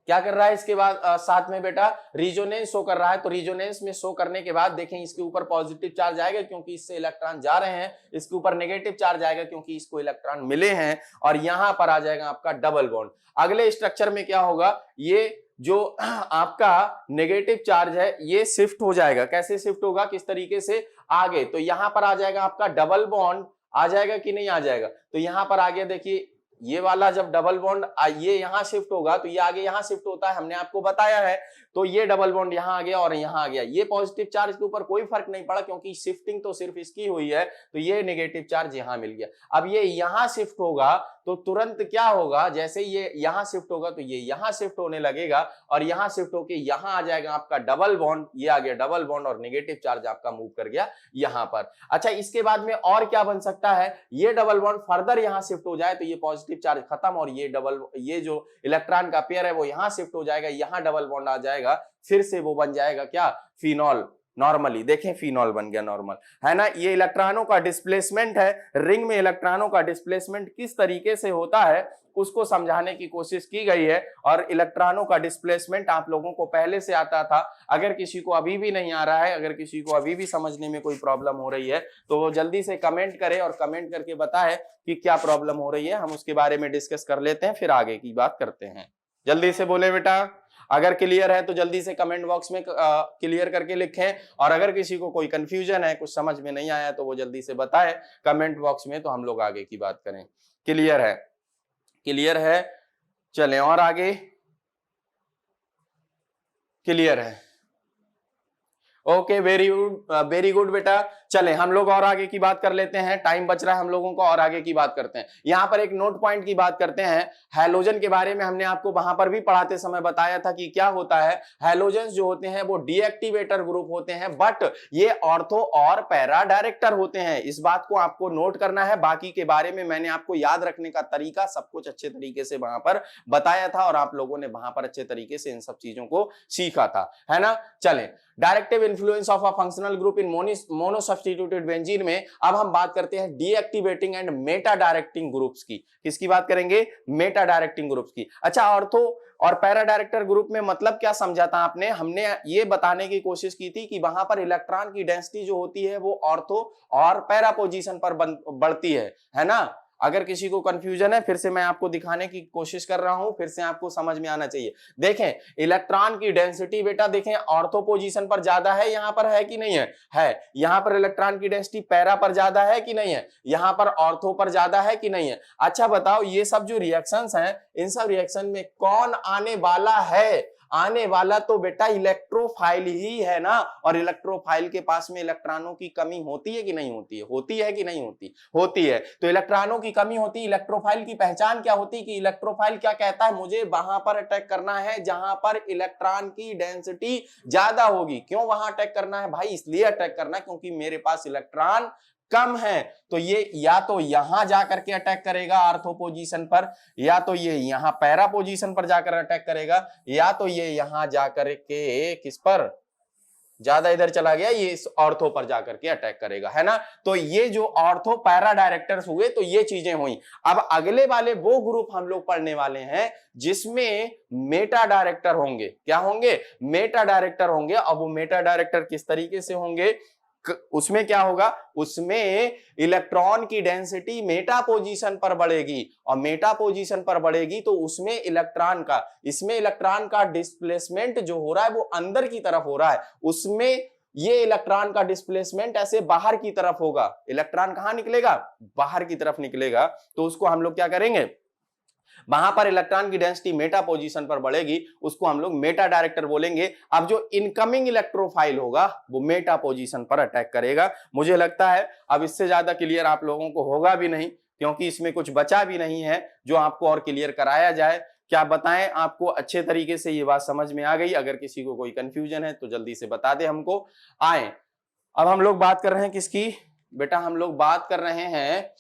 क्या कर रहा है, इसके बाद साथ में बेटा रिजोनेंस शो कर रहा है। तो रिजोनेंस में शो करने के बाद देखें, इसके ऊपर पॉजिटिव चार्ज आएगा क्योंकि इससे इलेक्ट्रॉन जा रहे हैं, इसके ऊपर नेगेटिव चार्ज आएगा क्योंकि इसको इलेक्ट्रॉन मिले हैं, और यहां पर आ जाएगा आपका डबल बॉन्ड। अगले स्ट्रक्चर में क्या होगा, ये जो आपका नेगेटिव चार्ज है ये शिफ्ट हो जाएगा। कैसे शिफ्ट होगा, किस तरीके से, आगे, तो यहां पर आ जाएगा आपका डबल बॉन्ड, आ जाएगा कि नहीं आ जाएगा, तो यहां पर आ गया। देखिए ये वाला जब डबल बॉन्ड ये यहां शिफ्ट होगा तो ये आगे यहां शिफ्ट होता है, हमने आपको बताया है। तो ये डबल बॉन्ड यहां आ गया और यहां आ गया। ये पॉजिटिव चार्ज के ऊपर कोई फर्क नहीं पड़ा क्योंकि शिफ्टिंग तो सिर्फ इसकी हुई है, तो ये नेगेटिव चार्ज यहां मिल गया। अब ये यहां शिफ्ट होगा तो तुरंत क्या होगा, जैसे ये यहां शिफ्ट होगा तो ये यहां शिफ्ट होने लगेगा और यहां शिफ्ट होके यहां आ जाएगा आपका डबल बॉन्ड, ये आ गया डबल बॉन्ड और नेगेटिव चार्ज आपका मूव कर गया यहां पर। अच्छा, इसके बाद में और क्या बन सकता है, ये डबल बॉन्ड फर्दर यहां शिफ्ट हो जाए तो ये पॉजिटिव चार्ज खत्म और ये जो इलेक्ट्रॉन का पेयर है वो यहां शिफ्ट हो जाएगा, यहां डबल बॉन्ड आ जाएगा, फिर से वो बन जाएगा क्या, फिनॉल। नॉर्मली देखें फिनॉल बन गया नॉर्मल, है ना। ये इलेक्ट्रॉनों का डिस्प्लेसमेंट है, रिंग में इलेक्ट्रॉनों का डिस्प्लेसमेंट किस तरीके से होता है उसको समझाने की कोशिश की गई है। और इलेक्ट्रॉनों का डिस्प्लेसमेंट आप लोगों को पहले से आता था, अगर किसी को अभी भी नहीं आ रहा है, अगर किसी को अभी भी समझने में कोई प्रॉब्लम हो रही है तो वो जल्दी से कमेंट करे और कमेंट करके बताए कि क्या प्रॉब्लम हो रही है, हम उसके बारे में डिस्कस कर लेते हैं, फिर आगे की बात करते हैं। जल्दी से बोले बेटा, अगर क्लियर है तो जल्दी से कमेंट बॉक्स में क्लियर करके लिखें, और अगर किसी को कोई कंफ्यूजन है, कुछ समझ में नहीं आया तो वो जल्दी से बताए कमेंट बॉक्स में, तो हम लोग आगे की बात करें। क्लियर है, क्लियर है, चलें और आगे। क्लियर है, ओके, वेरी गुड बेटा। चलें हम लोग और आगे की बात कर लेते हैं, टाइम बच रहा है हम लोगों को, और आगे की बात करते हैं। यहां पर एक नोट पॉइंट की बात करते हैं। हैलोजन के बारे में हमने आपको वहां पर भी पढ़ाते समय बताया था कि क्या होता है, हैलोजन्स जो होते हैं वो डीएक्टिवेटर ग्रुप होते हैं, बट ये ऑर्थो और पैरा डायरेक्टर होते हैं। इस बात को आपको नोट करना है। बाकी के बारे में मैंने आपको याद रखने का तरीका सब कुछ अच्छे तरीके से वहां पर बताया था और आप लोगों ने वहां पर अच्छे तरीके से इन सब चीजों को सीखा था, है ना। चलें, directive influence of a functional group in mono substituted benzene में अब हम बात करते हैं deactivating and Meta directing groups की। किसकी बात करेंगे? मेटा डायरेक्टिंग ग्रुप्स की। अच्छा, ऑर्थो और पैरा डायरेक्टर ग्रुप में मतलब क्या समझा था आपने? हमने ये बताने की कोशिश की थी कि वहां पर इलेक्ट्रॉन की डेंसिटी जो होती है वो ऑर्थो और पैरा पोजीशन पर बढ़ती है ना। अगर किसी को कंफ्यूजन है, फिर से मैं आपको दिखाने की कोशिश कर रहा हूं, फिर से आपको समझ में आना चाहिए। देखें, इलेक्ट्रॉन की डेंसिटी बेटा देखें ऑर्थो पोजीशन पर ज्यादा है, यहां पर है कि नहीं है यहां पर इलेक्ट्रॉन की डेंसिटी पैरा पर ज्यादा है कि नहीं है, यहां पर ऑर्थो पर ज्यादा है कि नहीं है। अच्छा बताओ, ये सब जो रिएक्शंस हैं, इन सब रिएक्शन में कौन आने वाला है? आने वाला तो बेटा इलेक्ट्रोफाइल ही है ना। और इलेक्ट्रोफाइल के पास में इलेक्ट्रॉनों की कमी होती है कि नहीं होती है? होती है कि नहीं होती? होती है। तो इलेक्ट्रॉनों की कमी होती है। इलेक्ट्रोफाइल की पहचान क्या होती है कि इलेक्ट्रोफाइल क्या कहता है? मुझे वहां पर अटैक करना है जहां पर इलेक्ट्रॉन की डेंसिटी ज्यादा होगी। क्यों वहां अटैक करना है भाई? इसलिए अटैक करना है क्योंकि मेरे पास इलेक्ट्रॉन कम है। तो ये या तो यहां जाकर के अटैक करेगा आर्थो पोजीशन पर, या तो ये यहां पैरा पोजीशन पर जाकर अटैक करेगा, या तो ये यहां जाकर के किस पर, ज्यादा इधर चला गया, ये इस ऑर्थो पर जाकर के अटैक करेगा, है ना। तो ये जो ऑर्थो पैरा डायरेक्टर्स हुए, तो ये चीजें हुई। अब अगले वाले वो ग्रुप हम लोग पढ़ने वाले हैं जिसमें मेटा डायरेक्टर होंगे। क्या होंगे? मेटा डायरेक्टर होंगे। अब वो मेटा डायरेक्टर किस तरीके से होंगे? उसमें क्या होगा? उसमें इलेक्ट्रॉन की डेंसिटी मेटा पोजीशन पर बढ़ेगी, और मेटा पोजीशन पर बढ़ेगी तो उसमें इसमें इलेक्ट्रॉन का डिस्प्लेसमेंट जो हो रहा है वो अंदर की तरफ हो रहा है। उसमें ये इलेक्ट्रॉन का डिस्प्लेसमेंट ऐसे बाहर की तरफ होगा। इलेक्ट्रॉन कहां निकलेगा? बाहर की तरफ निकलेगा। तो उसको हम लोग क्या करेंगे? वहां पर इलेक्ट्रॉन की डेंसिटी मेटा पोजीशन पर बढ़ेगी, उसको हम लोग मेटा डायरेक्टर बोलेंगे। अब जो इनकमिंग इलेक्ट्रोफाइल होगा वो मेटा पोजीशन पर अटैक करेगा। मुझे लगता है अब इससे ज्यादा क्लियर आप लोगों को होगा भी नहीं, क्योंकि इसमें कुछ बचा भी नहीं है जो आपको और क्लियर कराया जाए। क्या बताएं, आपको अच्छे तरीके से ये बात समझ में आ गई? अगर किसी को कोई कंफ्यूजन है तो जल्दी से बता दे हमको। आए, अब हम लोग बात कर रहे हैं किसकी बेटा? हम लोग बात कर रहे हैं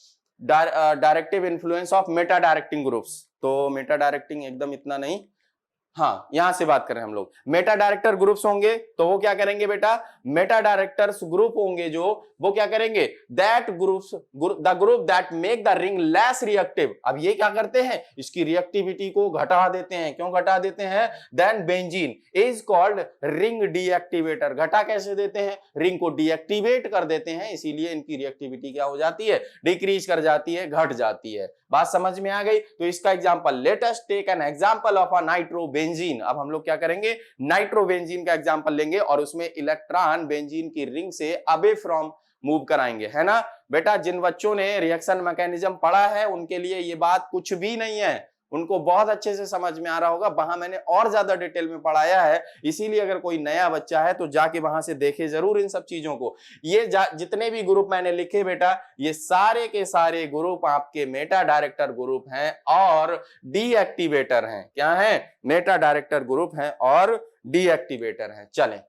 directive influence of Meta directing groups. तो मेटा डायरेक्टिंग एकदम इतना नहीं, हाँ यहां से बात करें हम लोग। मेटा डायरेक्टर ग्रुप्स होंगे तो वो क्या करेंगे बेटा? मेटा डायरेक्टर्स ग्रुप होंगे जो, वो क्या करेंगे? That groups, the group that make the ring less reactive. अब ये क्या करते हैं? इसकी रिएक्टिविटी को घटा देते हैं। क्यों घटा देते हैं? Then benzene is called ring deactivator. घटा कैसे देते हैं? रिंग को डीएक्टिवेट कर देते हैं, इसीलिए इनकी रिएक्टिविटी क्या हो जाती है? डिक्रीज कर जाती है, घट जाती है। बात समझ में आ गई? तो इसका example, let us take an example of a nitrobenzene. अब हम लोग क्या करेंगे? नाइट्रोबेंजीन का एग्जांपल लेंगे और उसमें इलेक्ट्रॉन बेंजीन की रिंग से अवे फ्रॉम मूव कराएंगे, है ना। बेटा जिन बच्चों ने रिएक्शन मैकेनिज्म पढ़ा है उनके लिए ये बात कुछ भी नहीं है, उनको बहुत अच्छे से समझ में आ रहा होगा। वहां मैंने और ज्यादा डिटेल में पढ़ाया है, इसीलिए अगर कोई नया बच्चा है तो जाके वहां से देखे जरूर इन सब चीजों को। ये जितने भी ग्रुप मैंने लिखे बेटा, ये सारे के सारे ग्रुप आपके मेटा डायरेक्टर ग्रुप हैं और डीएक्टिवेटर हैं। क्या है? मेटा डायरेक्टर ग्रुप हैं और डीएक्टिवेटर हैं। चलें,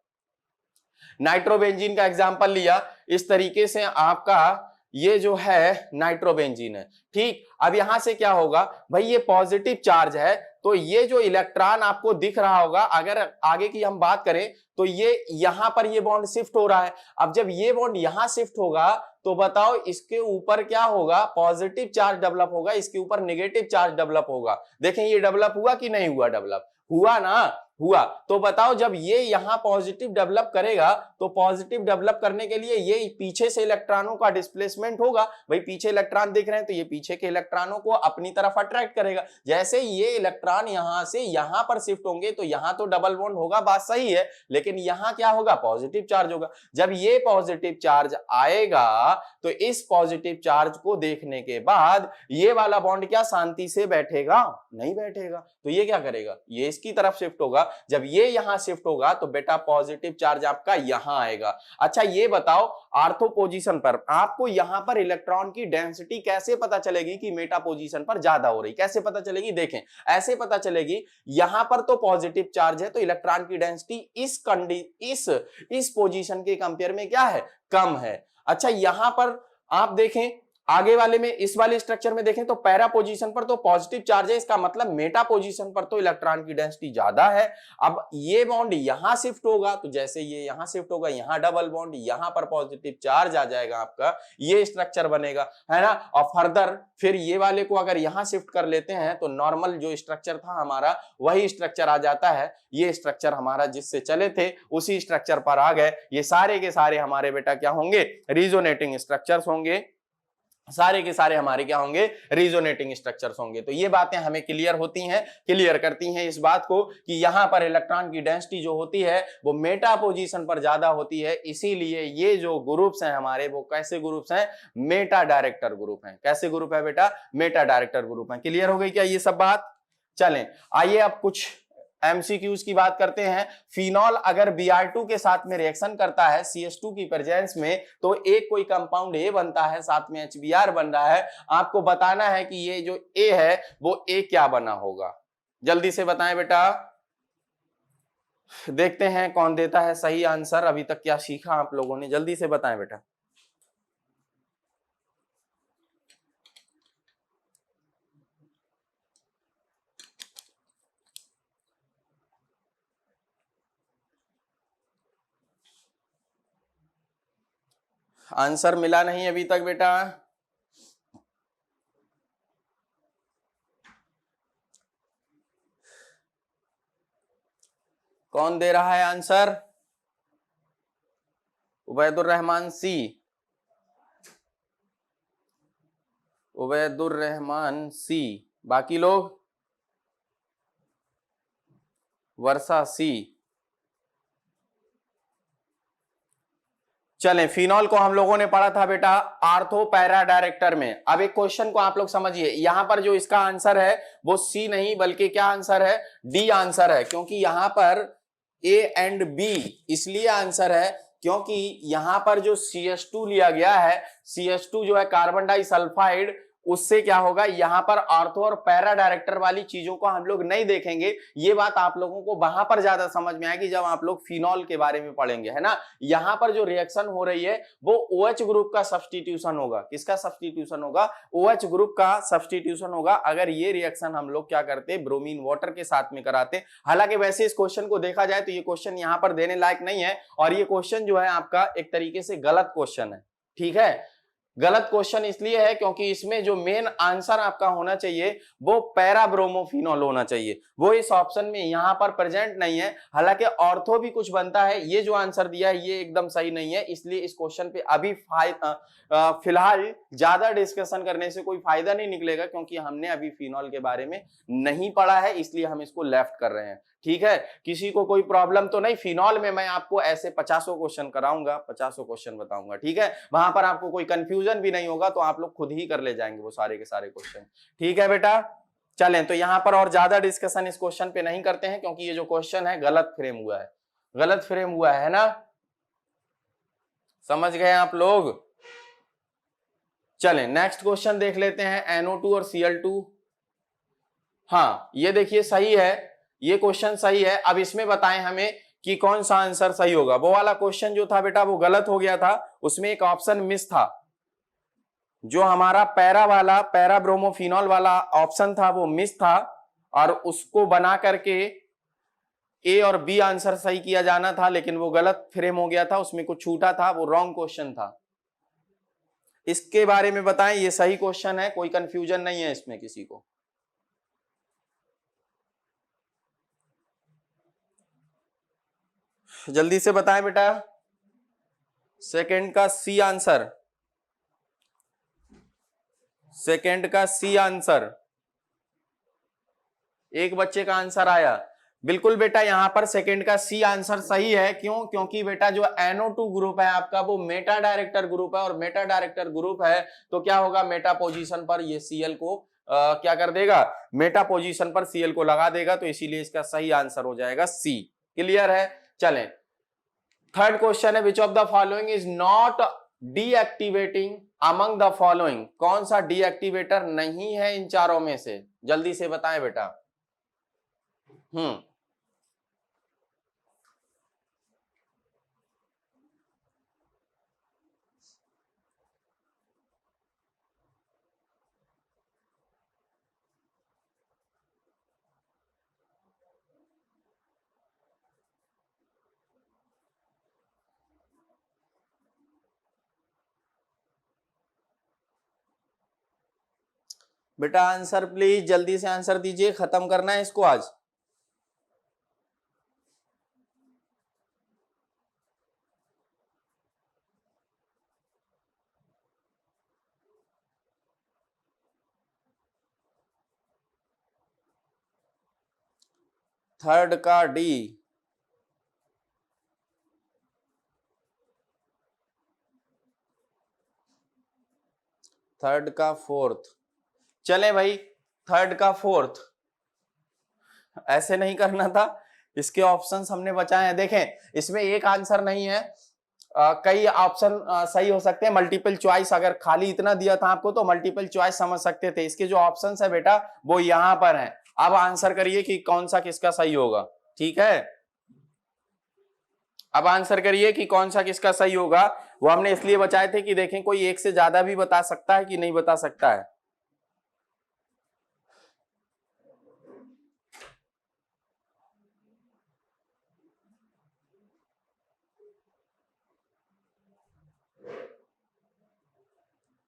नाइट्रोबेंजीन का एग्जांपल लिया, इस तरीके से आपका ये जो है नाइट्रोबेंजीन है, ठीक। अब यहां से क्या होगा भाई? ये पॉजिटिव चार्ज है, तो ये जो इलेक्ट्रॉन आपको दिख रहा होगा, अगर आगे की हम बात करें तो ये यहां पर ये बॉन्ड शिफ्ट हो रहा है। अब जब ये बॉन्ड यहां शिफ्ट होगा तो बताओ इसके ऊपर क्या होगा? पॉजिटिव चार्ज डेवलप होगा, इसके ऊपर नेगेटिव चार्ज डेवलप होगा। देखें ये डेवलप हुआ कि नहीं हुआ? डेवलप हुआ ना, हुआ। तो बताओ जब ये यहां पॉजिटिव डेवलप करेगा तो पॉजिटिव डेवलप करने के लिए ये पीछे से इलेक्ट्रॉनों का डिस्प्लेसमेंट होगा। भाई पीछे इलेक्ट्रॉन दिख रहे हैं तो ये पीछे के इलेक्ट्रॉनों को अपनी तरफ अट्रैक्ट करेगा। जैसे ये इलेक्ट्रॉन यहां से यहां पर शिफ्ट होंगे तो यहां तो डबल बॉन्ड होगा, बात सही है, लेकिन यहां क्या होगा? पॉजिटिव चार्ज होगा। जब ये पॉजिटिव चार्ज आएगा तो इस पॉजिटिव चार्ज को देखने के बाद ये वाला बॉन्ड क्या शांति से बैठेगा? नहीं बैठेगा। तो ये क्या करेगा? ये इसकी तरफ शिफ्ट होगा। जब ये यहां शिफ्ट होगा तो बेटा पॉजिटिव चार्ज आपका यहां आएगा। अच्छा ये बताओ, आर्थो पोजीशन पर आपको यहां पर इलेक्ट्रॉन की डेंसिटी कैसे पता चलेगी कि मेटा पोजीशन पर ज्यादा हो रही? कैसे पता चलेगी? देखें, ऐसे पता चलेगी, यहां पर तो पॉजिटिव चार्ज है तो इलेक्ट्रॉन की डेंसिटी इस पोजीशन के कंपेयर में क्या है? कम है। अच्छा यहां पर आप देखें आगे वाले में, इस वाले स्ट्रक्चर में देखें तो पैरा पोजीशन पर तो पॉजिटिव चार्ज है, इसका मतलब मेटा पोजीशन पर तो इलेक्ट्रॉन की डेंसिटी ज्यादा है। अब ये बॉन्ड यहां शिफ्ट होगा, तो जैसे ये यहां शिफ्ट होगा, यहां डबल बॉन्ड, यहां पर पॉजिटिव चार्ज आ जाएगा आपका, ये स्ट्रक्चर बनेगा, है ना। और फर्दर फिर ये वाले को अगर यहां शिफ्ट कर लेते हैं तो नॉर्मल जो स्ट्रक्चर था हमारा वही स्ट्रक्चर आ जाता है। ये स्ट्रक्चर हमारा जिससे चले थे उसी स्ट्रक्चर पर आ गए। ये सारे के सारे हमारे बेटा क्या होंगे, रिजोनेटिंग स्ट्रक्चर्स होंगे, सारे के सारे हमारे क्या होंगे, रिजोनेटिंग स्ट्रक्चर्स होंगे। तो ये बातें हमें क्लियर होती हैं, क्लियर करती हैं इस बात को कि यहां पर इलेक्ट्रॉन की डेंसिटी जो होती है वो मेटा पोजीशन पर ज्यादा होती है, इसीलिए ये जो ग्रुप्स हैं हमारे वो कैसे ग्रुप्स हैं, मेटा डायरेक्टर ग्रुप हैं। कैसे ग्रुप है बेटा, मेटा डायरेक्टर ग्रुप हैं। क्लियर हो गई क्या ये सब बात। चलें आइए अब कुछ एमसीक्यूज की बात करते हैं। फिनॉल अगर Br2 के साथ में रिएक्शन करता है CH2 की प्रेजेंस में, तो एक कोई कंपाउंड A बनता है, साथ में HBr बन रहा है। आपको बताना है कि ये जो A है वो A क्या बना होगा, जल्दी से बताएं बेटा। देखते हैं कौन देता है सही आंसर। अभी तक क्या सीखा आप लोगों ने, जल्दी से बताएं बेटा। आंसर मिला नहीं अभी तक बेटा। कौन दे रहा है आंसर, उबैदुर रहमान सी, उबैदुर रहमान सी, बाकी लोग वर्षा सी। चलें, फिनॉल को हम लोगों ने पढ़ा था बेटा आर्थो पैरा डायरेक्टर में। अब एक क्वेश्चन को आप लोग समझिए, यहां पर जो इसका आंसर है वो सी नहीं बल्कि क्या आंसर है, डी आंसर है। क्योंकि यहां पर ए एंड बी इसलिए आंसर है क्योंकि यहां पर जो CH2 लिया गया है, CH2 जो है कार्बन डाइसल्फाइड, उससे क्या होगा, यहां पर ऑर्थो और पैरा डायरेक्टर वाली चीजों को हम लोग नहीं देखेंगे। ये बात आप लोगों को वहां पर ज्यादा समझ में आएगी जब आप लोग फिनॉल के बारे में पढ़ेंगे, है ना। यहां पर जो रिएक्शन हो रही है वो OH ग्रुप का सब्स्टिट्यूशन होगा। किसका सब्स्टिट्यूशन होगा, OH ग्रुप का सब्स्टिट्यूशन होगा। अगर ये रिएक्शन हम लोग क्या करते, ब्रोमीन वाटर के साथ में कराते। हालांकि वैसे इस क्वेश्चन को देखा जाए तो ये क्वेश्चन यहां पर देने लायक नहीं है, और ये क्वेश्चन जो है आपका एक तरीके से गलत क्वेश्चन है। ठीक है, गलत क्वेश्चन इसलिए है क्योंकि इसमें जो मेन आंसर आपका होना चाहिए वो पैरा ब्रोमोफिनॉल होना चाहिए, वो इस ऑप्शन में यहां पर प्रेजेंट नहीं है। हालांकि ऑर्थो भी कुछ बनता है, ये जो आंसर दिया है ये एकदम सही नहीं है, इसलिए इस क्वेश्चन पे अभी फिलहाल ज्यादा डिस्कशन करने से कोई फायदा नहीं निकलेगा, क्योंकि हमने अभी फिनॉल के बारे में नहीं पढ़ा है, इसलिए हम इसको लेफ्ट कर रहे हैं। ठीक है, किसी को कोई प्रॉब्लम तो नहीं, फिनॉल में मैं आपको ऐसे 50 क्वेश्चन कराऊंगा, 50 क्वेश्चन बताऊंगा। ठीक है, वहां पर आपको कोई कंफ्यूजन भी नहीं होगा, तो आप लोग खुद ही कर ले जाएंगे वो सारे के सारे क्वेश्चन। ठीक है बेटा, चलें तो यहां पर और ज्यादा डिस्कशन इस क्वेश्चन पे नहीं करते हैं, क्योंकि ये जो क्वेश्चन है गलत फ्रेम हुआ है, गलत फ्रेम हुआ है ना, समझ गए आप लोग। चलें नेक्स्ट क्वेश्चन देख लेते हैं, NO2 और Cl2। हाँ ये देखिए सही है, ये क्वेश्चन सही है। अब इसमें बताएं हमें कि कौन सा आंसर सही होगा। वो वाला क्वेश्चन जो था बेटा वो गलत हो गया था, उसमें एक ऑप्शन मिस था, जो हमारा पैरा वाला, पैरा ब्रोमोफिनॉल वाला ऑप्शन था वो मिस था, और उसको बना करके ए और बी आंसर सही किया जाना था, लेकिन वो गलत फ्रेम हो गया था, उसमें कुछ छूटा था, वो रॉन्ग क्वेश्चन था। इसके बारे में बताएं, ये सही क्वेश्चन है, कोई कंफ्यूजन नहीं है इसमें किसी को। जल्दी से बताएं बेटा, सेकंड का सी आंसर, सेकंड का सी आंसर, एक बच्चे का आंसर आया। बिल्कुल बेटा, यहां पर सेकंड का सी आंसर सही है। क्यों, क्योंकि बेटा जो NO2 ग्रुप है आपका वो मेटा डायरेक्टर ग्रुप है, और मेटा डायरेक्टर ग्रुप है तो क्या होगा, मेटा पोजीशन पर ये Cl को क्या कर देगा, मेटा पोजीशन पर Cl को लगा देगा, तो इसीलिए इसका सही आंसर हो जाएगा सी। क्लियर है, चलें थर्ड क्वेश्चन है, which of the following is not deactivating among the following. कौन सा डीएक्टिवेटर नहीं है इन चारों में से, जल्दी से बताएं बेटा। बेटा आंसर प्लीज जल्दी से आंसर दीजिए, खत्म करना है इसको आज। थर्ड का डी, थर्ड का फोर्थ। चले भाई, थर्ड का फोर्थ, ऐसे नहीं करना था। इसके ऑप्शंस हमने बचाए हैं, देखें इसमें एक आंसर नहीं है, कई ऑप्शन सही हो सकते हैं। मल्टीपल चॉइस, अगर खाली इतना दिया था आपको तो मल्टीपल चॉइस समझ सकते थे। इसके जो ऑप्शंस है बेटा वो यहां पर हैं। अब आंसर करिए कि कौन सा किसका सही होगा, ठीक है। अब आंसर करिए कि कौन सा किसका सही होगा। वो हमने इसलिए बचाए थे कि देखें कोई एक से ज्यादा भी बता सकता है कि नहीं बता सकता है।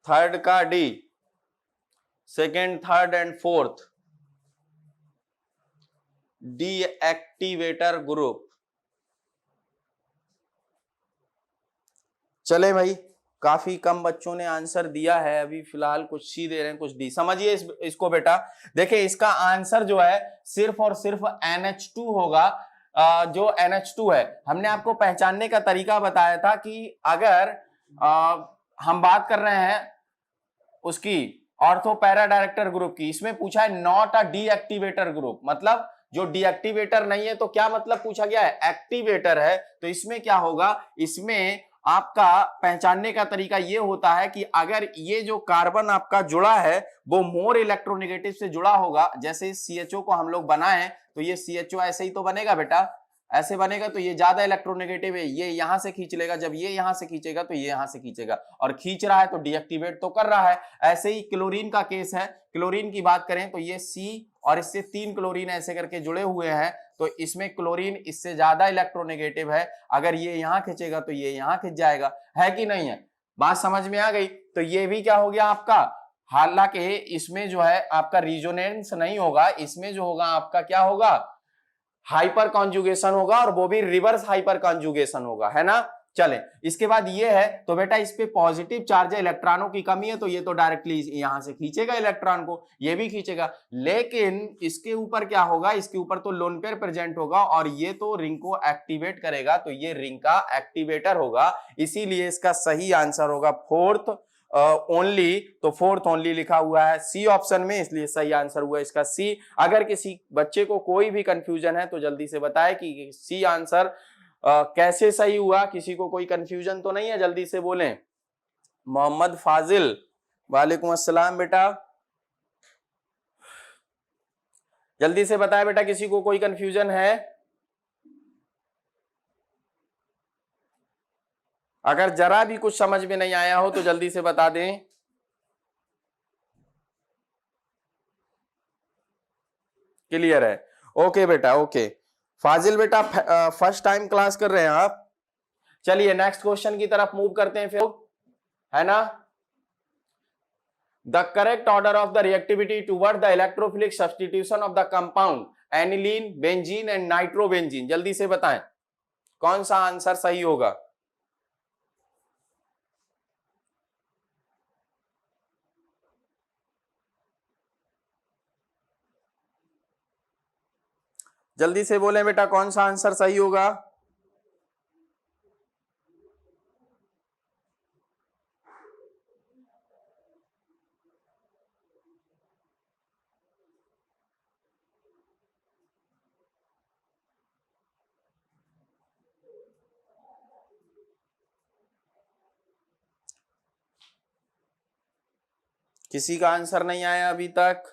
थर्ड का D, second third and fourth deactivator group. चले भाई, काफी कम बच्चों ने आंसर दिया है अभी फिलहाल, कुछ सी दे रहे हैं कुछ डी। समझिए इसको बेटा, देखिए इसका आंसर जो है सिर्फ और सिर्फ NH2 होगा। जो NH2 है, हमने आपको पहचानने का तरीका बताया था कि अगर हम बात कर रहे हैं उसकी ऑर्थो पैरा डायरेक्टर ग्रुप की, इसमें पूछा है नॉट अ डीएक्टिवेटर ग्रुप, मतलब जो डीएक्टिवेटर नहीं है। तो क्या मतलब पूछा गया है, एक्टिवेटर है। तो इसमें क्या होगा, इसमें आपका पहचानने का तरीका ये होता है कि अगर ये जो कार्बन आपका जुड़ा है वो मोर इलेक्ट्रोनेगेटिव से जुड़ा होगा, जैसे इस CHO को हम लोग बनाए तो ये CHO ऐसे ही तो बनेगा बेटा, ऐसे बनेगा तो ये ज्यादा इलेक्ट्रोनेगेटिव है, ये यहां से खींच लेगा, जब ये यहां से खींचेगा तो ये यहां से खींचेगा, और खींच रहा है तो डीएक्टिवेट तो कर रहा है। ऐसे ही क्लोरीन का केस है, क्लोरीन की बात करें तो ये C और इससे 3 क्लोरीन ऐसे करके जुड़े हुए हैं, तो इसमें क्लोरीन इससे ज्यादा इलेक्ट्रोनेगेटिव है, अगर ये यहां खींचेगा तो ये यहां खींच जाएगा, है कि नहीं है। बात समझ में आ गई। तो ये भी क्या हो गया आपका, हालांकि इसमें जो है आपका रिजोनेंस नहीं होगा, इसमें जो होगा आपका क्या होगा, हाइपर कॉन्जुगेशन होगा, और वो भी रिवर्स हाइपर कॉन्जुगेशन होगा, है ना। चले, इसके बाद ये है, तो बेटा इस पे पॉजिटिव चार्ज है, इलेक्ट्रॉनों की कमी है, तो ये तो डायरेक्टली यहां से खींचेगा इलेक्ट्रॉन को, ये भी खींचेगा। लेकिन इसके ऊपर क्या होगा, इसके ऊपर तो लोन पेयर प्रेजेंट होगा और ये तो रिंग को एक्टिवेट करेगा, तो ये रिंग का एक्टिवेटर होगा। इसीलिए इसका सही आंसर होगा फोर्थ ओनली। तो फोर्थ ओनली लिखा हुआ है सी ऑप्शन में, इसलिए सही आंसर हुआ इसका सी। अगर किसी बच्चे को कोई भी कंफ्यूजन है तो जल्दी से बताए कि सी आंसर कैसे सही हुआ। किसी को कोई कंफ्यूजन तो नहीं है, जल्दी से बोलें। मोहम्मद फाजिल, वालेकुम अस्सलाम बेटा, जल्दी से बताए बेटा, किसी को कोई कंफ्यूजन है। अगर जरा भी कुछ समझ में नहीं आया हो तो जल्दी से बता दें। क्लियर है, ओके बेटा, ओके। फाजिल बेटा फर्स्ट टाइम क्लास कर रहे हैं आप। चलिए नेक्स्ट क्वेश्चन की तरफ मूव करते हैं फिर, है ना। The correct order of the reactivity toward the electrophilic substitution of the compound aniline, benzene and nitrobenzene, जल्दी से बताएं कौन सा आंसर सही होगा। जल्दी से बोलें बेटा, कौन सा आंसर सही होगा। किसी का आंसर नहीं आया अभी तक।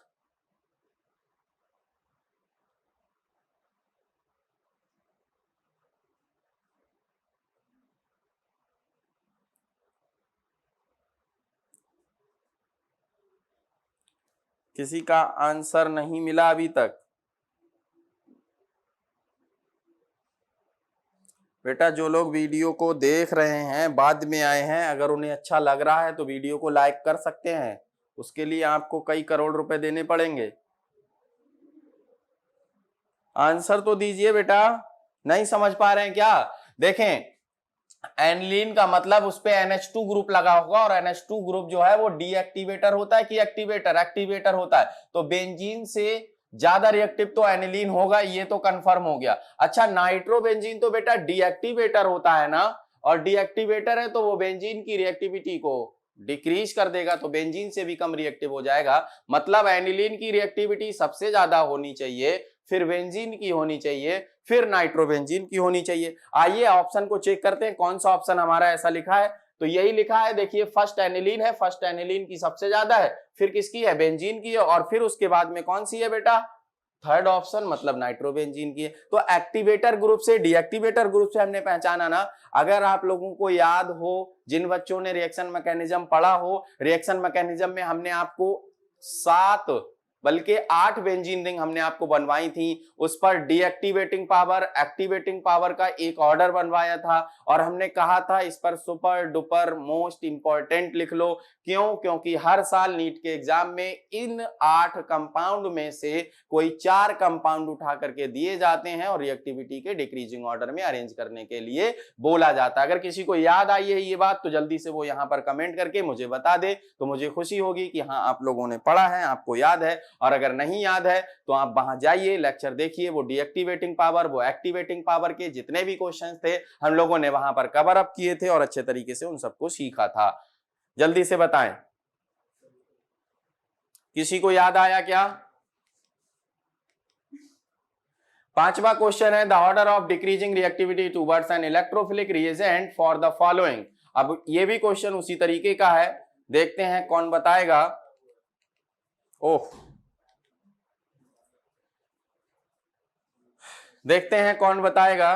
किसी का आंसर नहीं मिला अभी तक। बेटा जो लोग वीडियो को देख रहे हैं बाद में आए हैं, अगर उन्हें अच्छा लग रहा है तो वीडियो को लाइक कर सकते हैं, उसके लिए आपको कई करोड़ रुपए देने पड़ेंगे। आंसर तो दीजिए बेटा, नहीं समझ पा रहे हैं क्या? देखें, एनिलीन का मतलब उस पे NH2 ग्रुप लगा होगा, और NH2 ग्रुप जो है वो डीएक्टिवेटर होता है कि एक्टिवेटर? एक्टिवेटर होता है। तो बेंजीन से ज्यादा रिएक्टिव तो एनिलीन होगा, ये तो कंफर्म हो गया। अच्छा, नाइट्रोबेंजीन तो बेटा डीएक्टिवेटर होता है ना, और डीएक्टिवेटर है तो वो बेंजीन की रिएक्टिविटी को डिक्रीज कर देगा, तो बेंजीन से भी कम रिएक्टिव हो जाएगा। मतलब एनिलीन की रिएक्टिविटी सबसे ज्यादा होनी चाहिए, फिर बेंजीन की होनी चाहिए, फिर नाइट्रोबेंजीन की होनी चाहिए। आइए ऑप्शन को चेक करते हैं, कौन सा ऑप्शन हमारा ऐसा लिखा है। तो यही लिखा है, देखिए फर्स्ट एनिलीन है, फर्स्ट एनिलीन की सबसे ज्यादा है, फिर किसकी है? बेंजीन की है, और फिर उसके बाद में कौन सी है बेटा? थर्ड ऑप्शन, मतलब नाइट्रोबेंजीन की है। तो एक्टिवेटर ग्रुप से डीएक्टिवेटर ग्रुप से हमने पहचाना ना। अगर आप लोगों को याद हो, जिन बच्चों ने रिएक्शन मैकेनिज्म पढ़ा हो, रिएक्शन मैकेनिज्म में हमने आपको 7 बल्कि 8 बेंजीन रिंग हमने आपको बनवाई थी, उस पर डीएक्टिवेटिंग पावर, एक्टिवेटिंग पावर का एक ऑर्डर बनवाया था, और हमने कहा था इस पर सुपर डुपर मोस्ट इंपॉर्टेंट लिख लो। क्यों? क्योंकि हर साल नीट के एग्जाम में इन 8 कंपाउंड में से कोई 4 कंपाउंड उठा करके दिए जाते हैं और रिएक्टिविटी के डिक्रीजिंग ऑर्डर में अरेंज करने के लिए बोला जाता है। अगर किसी को याद आई है ये बात तो जल्दी से वो यहां पर कमेंट करके मुझे बता दे, तो मुझे खुशी होगी कि हाँ आप लोगों ने पढ़ा है, आपको याद है। और अगर नहीं याद है तो आप वहां जाइए, लेक्चर देखिए, वो डीएक्टिवेटिंग पावर, वो एक्टिवेटिंग पावर के जितने भी क्वेश्चंस थे हम लोगों ने वहां पर कवर अप किए थे और अच्छे तरीके से उन सबको सीखा था। जल्दी से बताएं, किसी को याद आया क्या? 5वां क्वेश्चन है, the order of decreasing reactivity towards an electrophilic reagent for the following. अब ये भी क्वेश्चन उसी तरीके का है, देखते हैं कौन बताएगा। ओह, देखते हैं कौन बताएगा।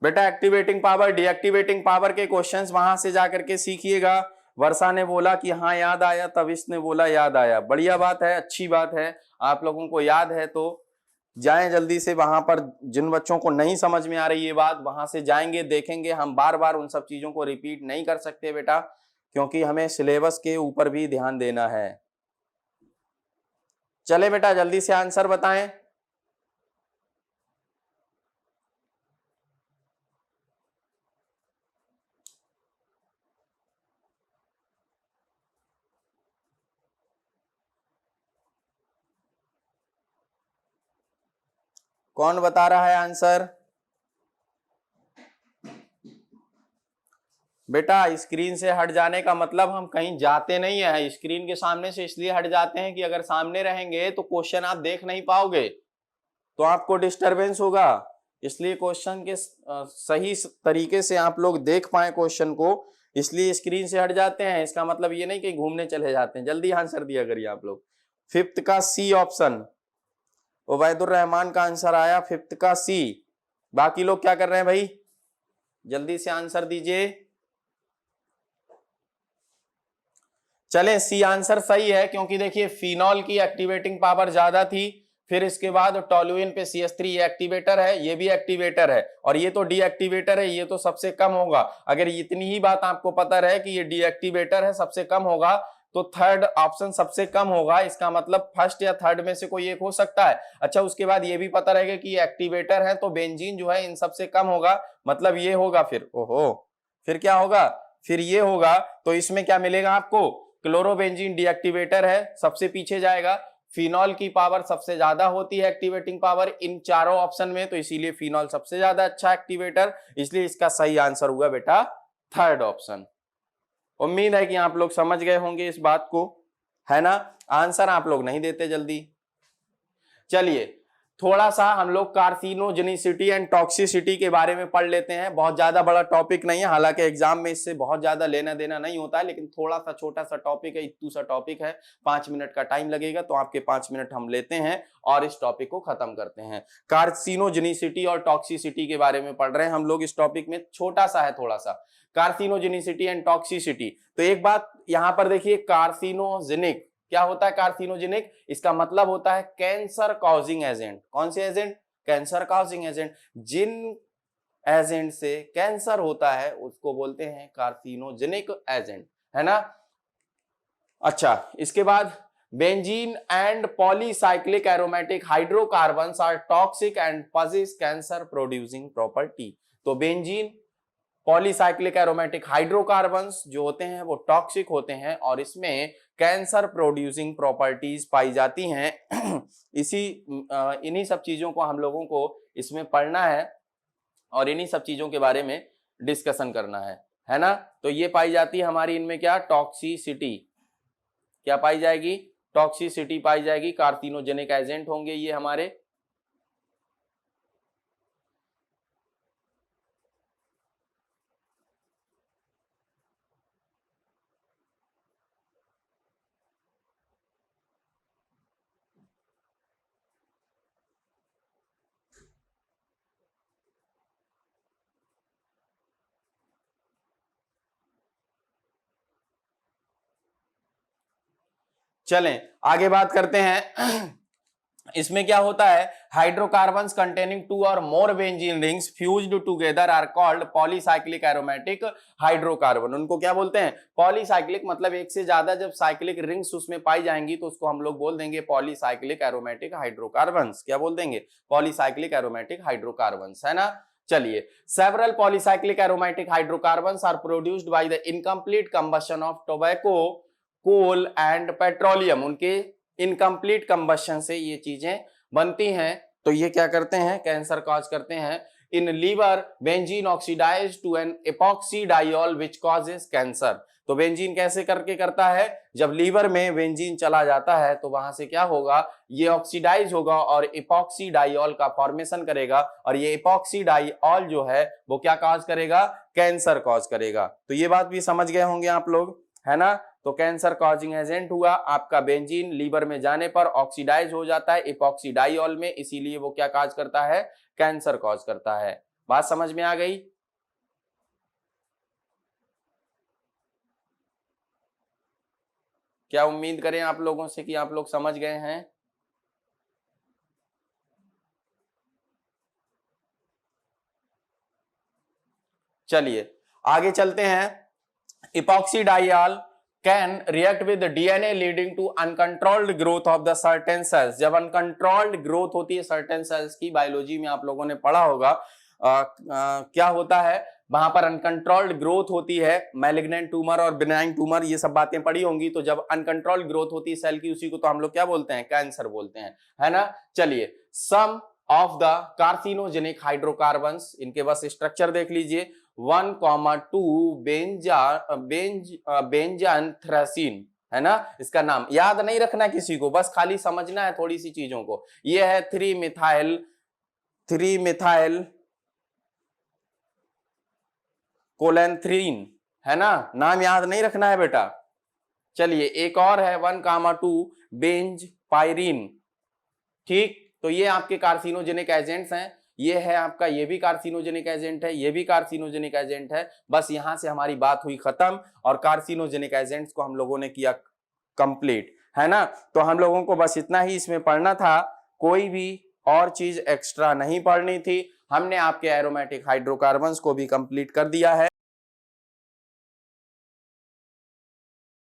बेटा एक्टिवेटिंग पावर, डीएक्टिवेटिंग पावर के क्वेश्चंस वहां से जाकर के सीखिएगा। वर्षा ने बोला कि हाँ याद आया, तविश ने बोला याद आया, बढ़िया बात है, अच्छी बात है। आप लोगों को याद है तो जाएं जल्दी से वहां पर। जिन बच्चों को नहीं समझ में आ रही ये बात, वहां से जाएंगे, देखेंगे। हम बार बार उन सब चीजों को रिपीट नहीं कर सकते बेटा, क्योंकि हमें सिलेबस के ऊपर भी ध्यान देना है। चले बेटा जल्दी से आंसर बताएं। कौन बता रहा है आंसर? बेटा स्क्रीन से हट जाने का मतलब हम कहीं जाते नहीं है, स्क्रीन के सामने से इसलिए हट जाते हैं कि अगर सामने रहेंगे तो क्वेश्चन आप देख नहीं पाओगे, तो आपको डिस्टरबेंस होगा। इसलिए क्वेश्चन के सही तरीके से आप लोग देख पाए क्वेश्चन को, इसलिए स्क्रीन से हट जाते हैं। इसका मतलब ये नहीं कि घूमने चले जाते हैं। जल्दी आंसर दिया करिए आप लोग। 5th का सी ऑप्शन, उबैदुर रहमान का आंसर आया 5th का सी। बाकी लोग क्या कर रहे हैं भाई? जल्दी से आंसर दीजिए। चले, सी आंसर सही है, क्योंकि देखिए फिनॉल की एक्टिवेटिंग पावर ज्यादा थी, फिर इसके बाद टोलुइन पे CH3 एक्टिवेटर है, ये भी एक्टिवेटर है, और ये तो डीएक्टिवेटर है, ये तो सबसे कम होगा। अगर इतनी ही बात आपको पता रहे कि ये डीएक्टिवेटर है, सबसे कम होगा, तो थर्ड ऑप्शन सबसे कम होगा। इसका मतलब फर्स्ट या थर्ड में से कोई एक हो सकता है। अच्छा, उसके बाद ये भी पता रहेगा कि ये एक्टिवेटर है, तो बेंजीन जो है इन सबसे कम होगा, मतलब ये होगा। फिर ओहो, फिर क्या होगा? फिर ये होगा। तो इसमें क्या मिलेगा आपको? क्लोरोबेंजीन डीएक्टिवेटर है, सबसे पीछे जाएगा। फिनॉल की पावर सबसे ज्यादा होती है एक्टिवेटिंग पावर इन चारों ऑप्शन में, तो इसीलिए फिनॉल सबसे ज्यादा अच्छा एक्टिवेटर, इसलिए इसका सही आंसर हुआ बेटा थर्ड ऑप्शन। उम्मीद है कि आप लोग समझ गए होंगे इस बात को, है ना? आंसर आप लोग नहीं देते जल्दी। चलिए थोड़ा सा हम लोग कार्सिनोजेनिसिटी एंड टॉक्सिसिटी के बारे में पढ़ लेते हैं। बहुत ज्यादा बड़ा टॉपिक नहीं है, हालांकि एग्जाम में इससे बहुत ज्यादा लेना देना नहीं होता है, लेकिन थोड़ा सा छोटा सा टॉपिक है, इतू सा टॉपिक है, 5 मिनट का टाइम लगेगा, तो आपके 5 मिनट हम लेते हैं और इस टॉपिक को खत्म करते हैं। कार्सिनोजेनिसिटी और टॉक्सिसिटी के बारे में पढ़ रहे हैं हम लोग। इस टॉपिक में छोटा सा है, थोड़ा सा कार्सिनोजेनिसिटी एंड टॉक्सिसिटी। तो एक बात यहां पर देखिए, कार्सिनोजेनिक क्या होता है? कार्सिनोजेनिक, इसका मतलब होता है कैंसर कॉजिंग एजेंट। कौन से एजेंट? Cancer causing agent. जिन एजेंट से कैंसर होता है उसको बोलते हैं कार्सिनोजेनिक एजेंट, है ना। अच्छा, इसके बाद benzene and polycyclic aromatic hydrocarbons are toxic and poses cancer producing property. तो बेंजीन पॉलीसाइक्लिक एरोमेटिक हाइड्रोकार्बन्स जो होते हैं वो टॉक्सिक होते हैं और इसमें कैंसर प्रोड्यूसिंग प्रॉपर्टीज पाई जाती हैं। इन्हीं सब चीजों को हम लोगों को इसमें पढ़ना है और इन्हीं सब चीजों के बारे में डिस्कशन करना है ना। तो ये पाई जाती है हमारी इनमें क्या, टॉक्सिसिटी, क्या पाई जाएगी, टॉक्सिसिटी पाई जाएगी, कार्सिनोजेनिक एजेंट होंगे ये हमारे। चलें आगे बात करते हैं। इसमें क्या होता है, हाइड्रोकार्बन्स कंटेनिंग टू और more benzene rings fused together are called polycyclic aromatic hydrocarbon. उनको क्या बोलते हैं, पॉलीसाइक्लिक, मतलब एक से ज्यादा जब साइक्लिक रिंग्स उसमें पाई जाएंगी तो उसको हम लोग बोल देंगे पॉलीसाइक्लिक एरोमेटिक हाइड्रोकार्बन्स। क्या बोल देंगे, पॉलीसाइक्लिक एरोमेटिक हाइड्रोकार्बन्स, है ना। चलिए, several polycyclic aromatic hydrocarbons are produced by the incomplete combustion of tobacco, coal and petroleum. उनके इनकम्प्लीट कंबशन से ये चीजें बनती हैं, तो ये क्या करते हैं, कैंसर कॉज करते हैं। In liver benzene oxidise to an epoxy diol which causes cancer. तो बेंजीन कैसे करके करता है, जब लीवर में बेंजीन चला जाता है तो वहां से क्या होगा, ये ऑक्सीडाइज होगा और एपॉक्सी डाइऑल का फॉर्मेशन करेगा और ये एपॉक्सी डाइऑल जो है वो क्या कॉज करेगा, कैंसर कॉज करेगा। तो ये बात भी समझ गए होंगे आप लोग, है ना। तो कैंसर कॉजिंग एजेंट हुआ आपका बेंजीन, लीवर में जाने पर ऑक्सीडाइज हो जाता है एपॉक्सी डाइऑल में, इसीलिए वो क्या कॉज करता है, कैंसर कॉज करता है। बात समझ में आ गई। क्या उम्मीद करें आप लोगों से कि आप लोग समझ गए हैं। चलिए आगे चलते हैं। epoxy diol can react with DNA leading to uncontrolled growth of the certain cells। जब uncontrolled growth होती है certain cells की, बायोलॉजी में आप लोगों ने पढ़ा होगा क्या होता है, वहां पर अनकंट्रोल्ड ग्रोथ होती है, मैलिग्नेंट ट्यूमर और बिनाइन ट्यूमर, ये सब बातें पढ़ी होंगी। तो जब अनकंट्रोल्ड ग्रोथ होती है सेल की, उसी को तो हम लोग क्या बोलते हैं, कैंसर बोलते हैं, है ना। चलिए, सम ऑफ द कार्सिनोजेनिक हाइड्रोकार्बन्स, इनके बस स्ट्रक्चर देख लीजिए। 1,2 बेंजानथ्रासीन, है ना। इसका नाम याद नहीं रखना किसी को, बस खाली समझना है थोड़ी सी चीजों को। ये है 3 मिथाइल कोलेंथ्रीन, है ना। नाम याद नहीं रखना है बेटा। चलिए एक और है 1,2 बेंज पायरीन, ठीक। तो ये आपके कार्सिनोजेनिक एजेंट्स हैं। ये है आपका, ये भी कार्सिनोजेनिक एजेंट है, ये भी कार्सिनोजेनिक एजेंट है। बस यहां से हमारी बात हुई खत्म और कार्सिनोजेनिक एजेंट्स को हम लोगों ने किया कंप्लीट, है ना। तो हम लोगों को बस इतना ही इसमें पढ़ना था, कोई भी और चीज एक्स्ट्रा नहीं पढ़नी थी। हमने आपके एरोमेटिक हाइड्रोकार्बन्स को भी कंप्लीट कर दिया है।